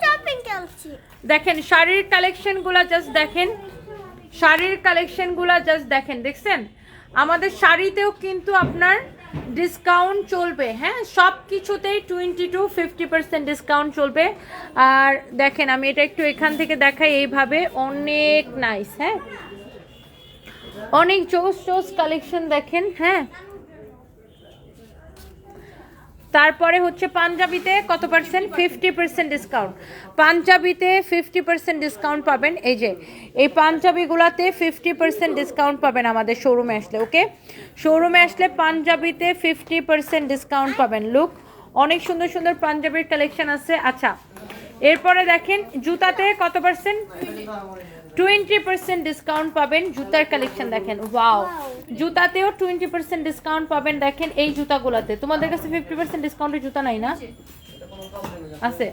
শপিং খেলছি।
দেখেন শাড়ির কালেকশনগুলো জাস্ট দেখেন, শাড়ির কালেকশনগুলো জাস্ট দেখেন। দেখছেন আমাদের শাড়িতেও কিন্তু আপনার ডিসকাউন্ট চলবে। হ্যাঁ, সব কিছুতেই 20-50% ডিসকাউন্ট চলবে। আর দেখেন আমি এটা একটু এখান থেকে দেখাই, এইভাবে অনেক নাইস। হ্যাঁ, অনেক জোস কালেকশন দেখেন। হ্যাঁ, তারপরে হচ্ছে পাঞ্জাবিতে কত পার্সেন্ট, 50% ডিসকাউন্ট। পাঞ্জাবিতে 50% ডিসকাউন্ট পাবেন। এই যে এই পাঞ্জাবিগুলোতে 50% ডিসকাউন্ট পাবেন আমাদের শোরুমে আসলে। ওকে, শোরুমে আসলে পাঞ্জাবিতে 50% ডিসকাউন্ট পাবেন। লুক, অনেক সুন্দর সুন্দর পাঞ্জাবির কালেকশন আছে। আচ্ছা, এরপরে দেখেন জুতাতে কত পার্সেন্ট, 20% ডিসকাউন্ট পাবেন জুতার কালেকশন দেখেন। ওয়াও, জুতাতেও 20% ডিসকাউন্ট পাবেন। দেখেন এই জুতাগুলোতে তোমাদের কাছে 50% ডিসকাউন্টের জুতা নাই না, আছে?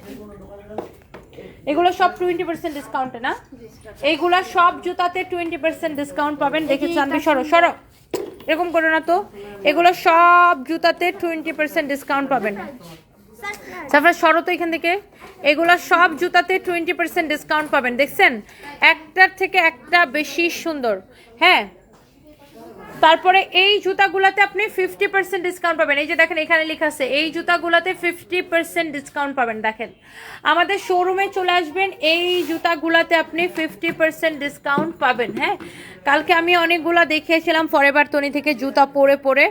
এগুলো সব 20% ডিসকাউন্টে না, এইগুলা সব জুতাতে 20% ডিসকাউন্ট পাবেন। দেখে চান্দি সরো এরকম করো না তো, এগুলো সব জুতাতে 20% ডিসকাউন্ট পাবেন। তারপরে সরো তো এখান থেকে, এগুলো সব জুতাতে 20% ডিসকাউন্ট পাবেন। দেখছেন একটার থেকে একটা বেশি সুন্দর। হ্যাঁ, তারপরে এই জুতাগুলাতে আপনি 50% ডিসকাউন্ট পাবেন। এই যে দেখেন এখানে লেখা আছে এই জুতাগুলাতে 50% ডিসকাউন্ট পাবেন। দেখেন আমাদের শোরুমে চলে আসবেন, এই জুতাগুলাতে আপনি 50% ডিসকাউন্ট পাবেন। হ্যাঁ, কালকে আমি অনেকগুলা দেখিয়েছিলাম ফরএভার টনি থেকে জুতা পরে।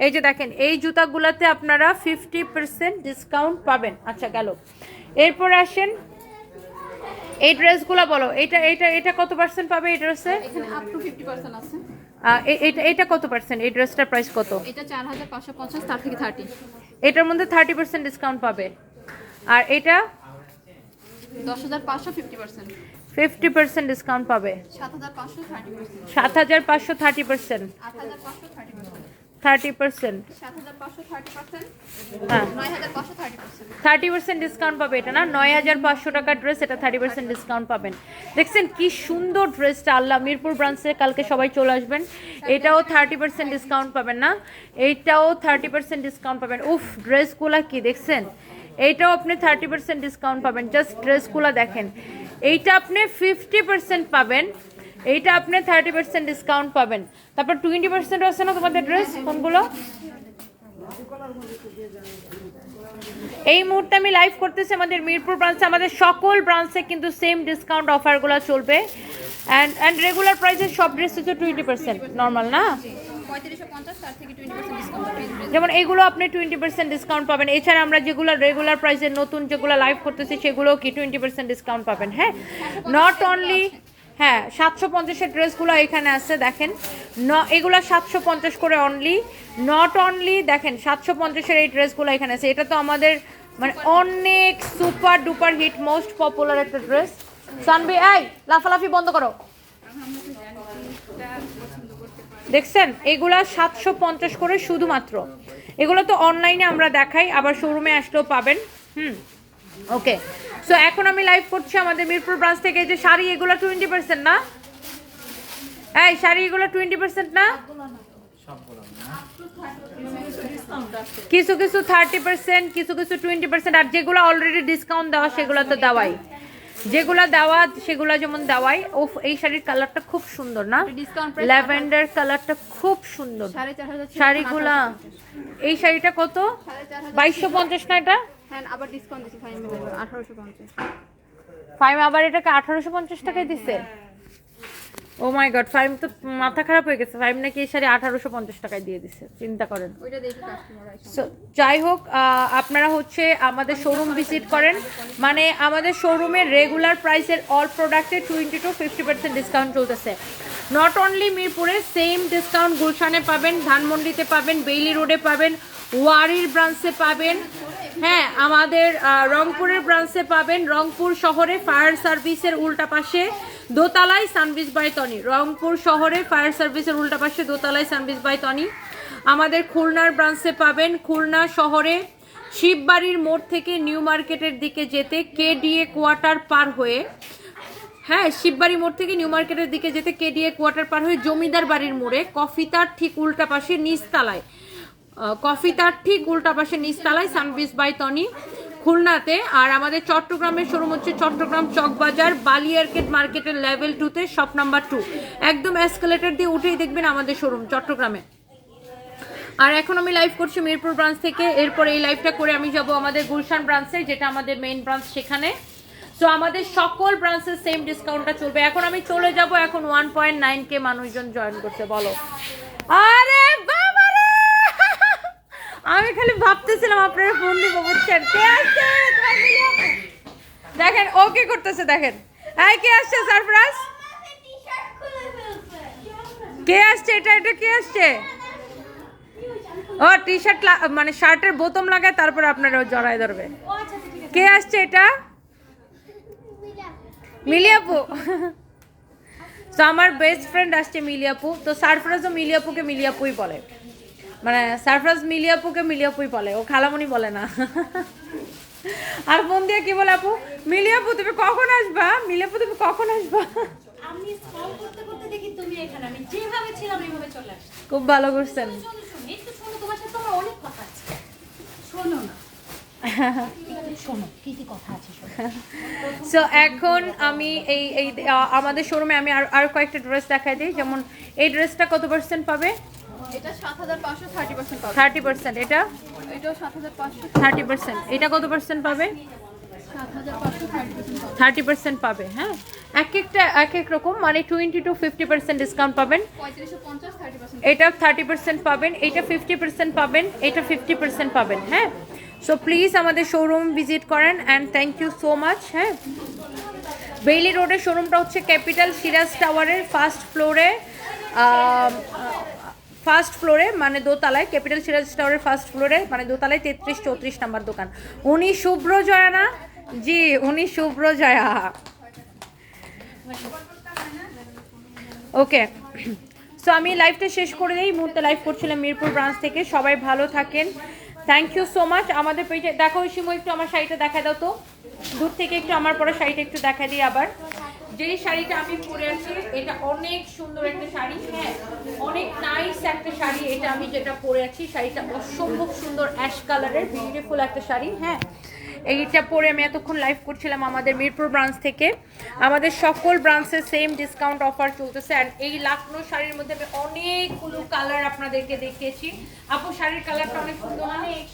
এই যে দেখেন এই জুতাগুলাতে আপনারা 50% ডিসকাউন্ট পাবেন। আচ্ছা গেল, এরপরে আসেন এই ড্রেসগুলো বলো, এটা কত পার্সেন্ট পাবে এই ড্রেসে?
এখানে আপ টু 50% আছে।
এটা কত পার্সেন্ট, এই ড্রেসটার প্রাইস কত?
এটা 4550, তার থেকে 30,
এটার মধ্যে 30% ডিসকাউন্ট পাবে। আর এটা
10500, 50%,
50% ডিসকাউন্ট পাবে।
7500, 30%,
7500, 30%,
8500, 30%,
30%,
7500, 30%,
হ্যাঁ
9500, 30%।
30% ডিসকাউন্ট পাবে। এটা না 9500 টাকার ড্রেস, এটা 30% ডিসকাউন্ট পাবেন। দেখছেন কি সুন্দর ড্রেসটা, আল্লাহ মিরপুর ব্রাঞ্চে কালকে সবাই চলে আসবেন। এটাও 30% ডিসকাউন্ট পাবেন না, এইটাও 30% ডিসকাউন্ট পাবেন। উফ, ড্রেসগুলা কি দেখছেন, এইটাও আপনি 30% ডিসকাউন্ট পাবেন। জাস্ট ড্রেসগুলা দেখেন, এইটা আপনি 50% পাবেন, এইটা আপনি 30% ডিসকাউন্ট পাবেন। তারপর 20% আছে না তোমাদের ড্রেস, কোনগুলো? এই মুহূর্তে আমি লাইভ করতেছি আমাদের মিরপুর ব্রাঞ্চে, আমাদের সকল ব্রাঞ্চে কিন্তু সেম ডিসকাউন্ট অফারগুলো চলবে। অ্যান্ড রেগুলার প্রাইসের সব ড্রেস হচ্ছে 20% নর্মাল না,
3550 তার থেকে 20% ডিসকাউন্ট পাবেন।
যেমন এইগুলো আপনি 20% ডিসকাউন্ট পাবেন। এছাড়া আমরা যেগুলো রেগুলার প্রাইসের নতুন যেগুলো লাইভ করতেছি সেগুলো কি 20% ডিসকাউন্ট পাবেন। হ্যাঁ, নট অনলি, হ্যাঁ 750-এর ড্রেসগুলো এখানে আছে দেখেন, এগুলো 750 করে অনলি, নট অনলি দেখেন 750-এর এই ড্রেসগুলো এখানে আছে। এটা তো আমাদের মানে অনেক super duper hit most popular একটা ড্রেস। সানবি এই লাফালাফি বন্ধ করো। দেখছেন এগুলা 750 করে শুধুমাত্র। এগুলো তো অনলাইনে আমরা দেখাই, আবার শোরুমে আসলেও পাবেন। ওকে, সো এখন আমি লাইভ করছি আমাদের মিরপুর ব্রাঞ্চ থেকে। এই যে শাড়ি এগুলো 20% না, এই শাড়ি এগুলো 20% না, কিছু কিছু 30%, কিছু কিছু 20%, আর যেগুলো অলরেডি ডিসকাউন্ট দেওয়া সেগুলো তো দেওয়াই, যেগুলো দেওয়া সেগুলো যেমন দেওয়াই। ও এই শাড়ির কালারটা খুব সুন্দর না, ল্যাভেন্ডার কালারটা খুব সুন্দর
4500
শাড়িগুলা। এই শাড়িটা কত? 2250 না এটা?
হ্যাঁ, আবার ডিসকাউন্ট দিছি ফাইন 1850।
ফাইম আবার এটাকে 1850 টাকায় দিছে। ও মাই গড, ফাইম তো মাথা খারাপ হয়ে গেছে। ফাইম নাকি এই শাড়ি 1850 টাকায় দিয়ে দিছে, চিন্তা করেন।
ওইটা দেখি কাস্টমার আইছে।
সো যাই হোক, আপনারা হচ্ছে আমাদের শোরুম ভিজিট করেন, মানে আমাদের শোরুমের রেগুলার প্রাইসের অল প্রোডাক্টে 20 to 50% ডিসকাউন্ট চলতেছে। নট অনলি মিরপুরে, সেম ডিসকাউন্ট গুলশানে পাবেন, ধানমন্ডিতে পাবেন, বেইলি রোডে পাবেন, ওয়ারির ব্রাঞ্চে পাবেন, হ্যাঁ আমাদের রংপুরের ব্রাঞ্চে পাবেন, রংপুর শহরে ফায়ার সার্ভিসের উল্টা পাশে দোতলায় সানবিজ বাই টনি, রংপুর শহরে ফায়ার সার্ভিসের উল্টা পাশে দোতলায় সানবিজ বাই টনি। আমাদের খুলনার ব্রাঞ্চে পাবেন, খুলনা শহরে শিববাড়ির মোড় থেকে নিউ মার্কেটের দিকে যেতে কেডিএ কোয়ার্টার পার হয়ে, হ্যাঁ শিববাড়ি মোড় থেকে নিউ মার্কেটের দিকে যেতে কেডিএ কোয়ার্টার পার হয়ে জমিদার বাড়ির মোড়ে কফিতার ঠিক উল্টা পাশে নিচতলায়, কফিতার ঠিক উল্টা পাশে নিচতলায় সানবিজ বাই টনি খুলনাতে। আর আমাদের চট্টগ্রামের শোরুম হচ্ছে চট্টগ্রাম চকবাজার বালিয়ারকেট মার্কেটের লেভেল 2-তে শপ নাম্বার 2, একদম এসকেলেটর দিয়ে উঠেই দেখবেন আমাদের শোরুম চট্টগ্রামে। আর এখন আমি লাইভ করছি মিরপুর ব্রাঞ্চ থেকে, এরপর এই লাইভটা করে আমি যাব আমাদের গুলশান ব্রাঞ্চে, যেটা আমাদের মেইন ব্রাঞ্চ সেখানে। সো আমাদের সকল ব্রাঞ্চের সেম ডিসকাউন্টটা চলবে। এখন আমি চলে যাব, এখন 1.9K মানুষজন জয়েন করতে, বলো। আরে বাবা রে, আমি খালি ভাবতেছিলাম আপনারা ফোন দিব, বুঝছেন? কে আসছে? দেখেন ও কি করতেছে, দেখেন। এই কে আসছে? সারপ্রাইজ কে আসছে? এটা এটা কে আসছে? ও টি শার্ট মানে শার্টের বোতাম লাগায় তারপর আপনারা জড়ায় ধরবে। কে আসছে এটা? মিলি আপু। তো আমার বেস্ট ফ্রেন্ড আসছে মিলি আপু। তো সারপ্রাইজও মিলি আপুকে মিলি আপুই বলে, মানে সারপ্রাইজ মিলি আপুকে মিলি আপুই বলে, ও খালামণি বলে না। আর ফোন দিয়ে কি বলে, আপু মিলি আপু তুমি কখন আসবা, মিলি আপু তুমি কখন আসবা।
আমি স্ক্রল করতে করতে দেখি তুমি এখানে, আমি যেভাবে ছিলাম এইভাবে চলে আসছি।
খুব ভালো করছেন।
শোনো শোনো, একটু শোনো, তোমার সাথে আমার অনেক কথা আছে। শোনো না, শোনো কি কি কথা আছে শোনো।
সো এখন আমি এই এই আমাদের শোরুমে আমি আর কয়েকটা ড্রেস দেখাই দিই। যেমন এই ড্রেসটা কত পার্সেন্ট পাবে?
এটা 7500 30% পাবে।
30%। এটা
এটাও 7500
30%। এটা কত পার্সেন্ট পাবে?
7500 30% পাবে।
30% পাবে। হ্যাঁ, এক একটা এক এক রকম, মানে 20 to 50% ডিসকাউন্ট পাবেন।
3550 30%।
এটা 30% পাবেন, এটা 50% পাবেন, এটা 50% পাবেন। হ্যাঁ, সো প্লিজ আমাদের শোরুম ভিজিট করেন and thank you so much. হ্যাঁ, বেইলি রোডের শোরুমটা হচ্ছে ক্যাপিটাল সিরাজ টাওয়ারের ফার্স্ট ফ্লোরে মানে দোতলায়, ক্যাপিটাল সিরাজ টাওয়ারের ফার্স্ট ফ্লোরে মানে দোতলায় 33-34 নাম্বার দোকান। উনি শুভ্র জয়া না? জি উনি শুভ্র জয়া। ওকে, সো আমি লাইভটা শেষ করে দিই। মুহূর্তে লাইভ করছিলাম মিরপুর ব্রাঞ্চ থেকে। সবাই ভালো থাকেন, থ্যাংক ইউ সো মাচ। আমাদের পেজে দেখো শিমু, একটু আমার শাড়িটা দেখা দাও তো দূর থেকে, একটু আমার পরে শাড়িটা একটু দেখা দিই। আবার যেই শাড়িটা আমি পরে আছি এটা অনেক সুন্দর একটা শাড়ি, হ্যাঁ অনেক নাইস একটা শাড়ি। এটা আমি যেটা পরে আছি শাড়িটা অসম্ভব সুন্দর, অ্যাশ কালারের বিউটিফুল একটা শাড়ি। হ্যাঁ, এইটা পরে আমি এতক্ষণ লাইভ করছিলাম আমাদের মিরপুর ব্রাঞ্চ থেকে। আমাদের সকল ব্রাঞ্চে সেম ডিসকাউন্ট অফার চলতেছে। অ্যান্ড এই লাকনো শাড়ির মধ্যে আমি অনেকগুলো কালার আপনাদেরকে দেখিয়েছি। আপু শাড়ির কালারটা অনেক সুন্দর, অনেক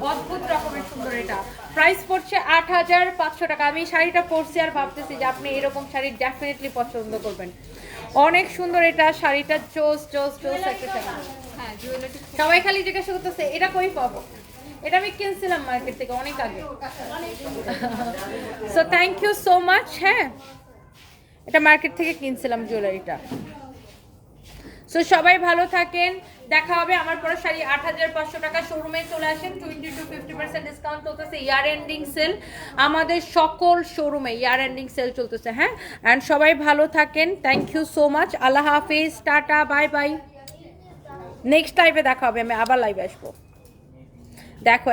অদ্ভুত রকমের সুন্দর। এটা প্রাইস পড়ছে 8500 টাকা। আমি শাড়িটা পরছি আর ভাবতেছি যে আপনি এরকম শাড়ি ডেফিনেটলি পছন্দ করবেন। অনেক সুন্দর এটা শাড়িটা, জোস জোস জোস একটা শাড়ি।
হ্যাঁ জুয়েলারি
সবাই খালি জিজ্ঞাসা করতেছে এটা কই পাবো। এটা আমি কিনছিলাম মার্কেট থেকে অনেক আগে। So thank you so much. হ্যাঁ এটা মার্কেট থেকে কিনছিলাম জুয়েলারিটা। সো সবাই ভালো থাকেন, দেখা হবে আমার পরে শাড়ি 8500 টাকা। শোরুমে চলে আসেন, 20 to 50% ডিসকাউন্ট চলতেছে, ইয়ার এন্ডিং সেল আমাদের সকল শোরুমে ইয়ার এন্ডিং সেল চলতেছে। হ্যাঁ অ্যান্ড সবাই ভালো থাকেন, থ্যাংক ইউ সো মাচ, আল্লাহ হাফিজ, টাটা, বাই বাই। নেক্সট লাইভে দেখা হবে, আমি আবার লাইভে আসবো। দেখো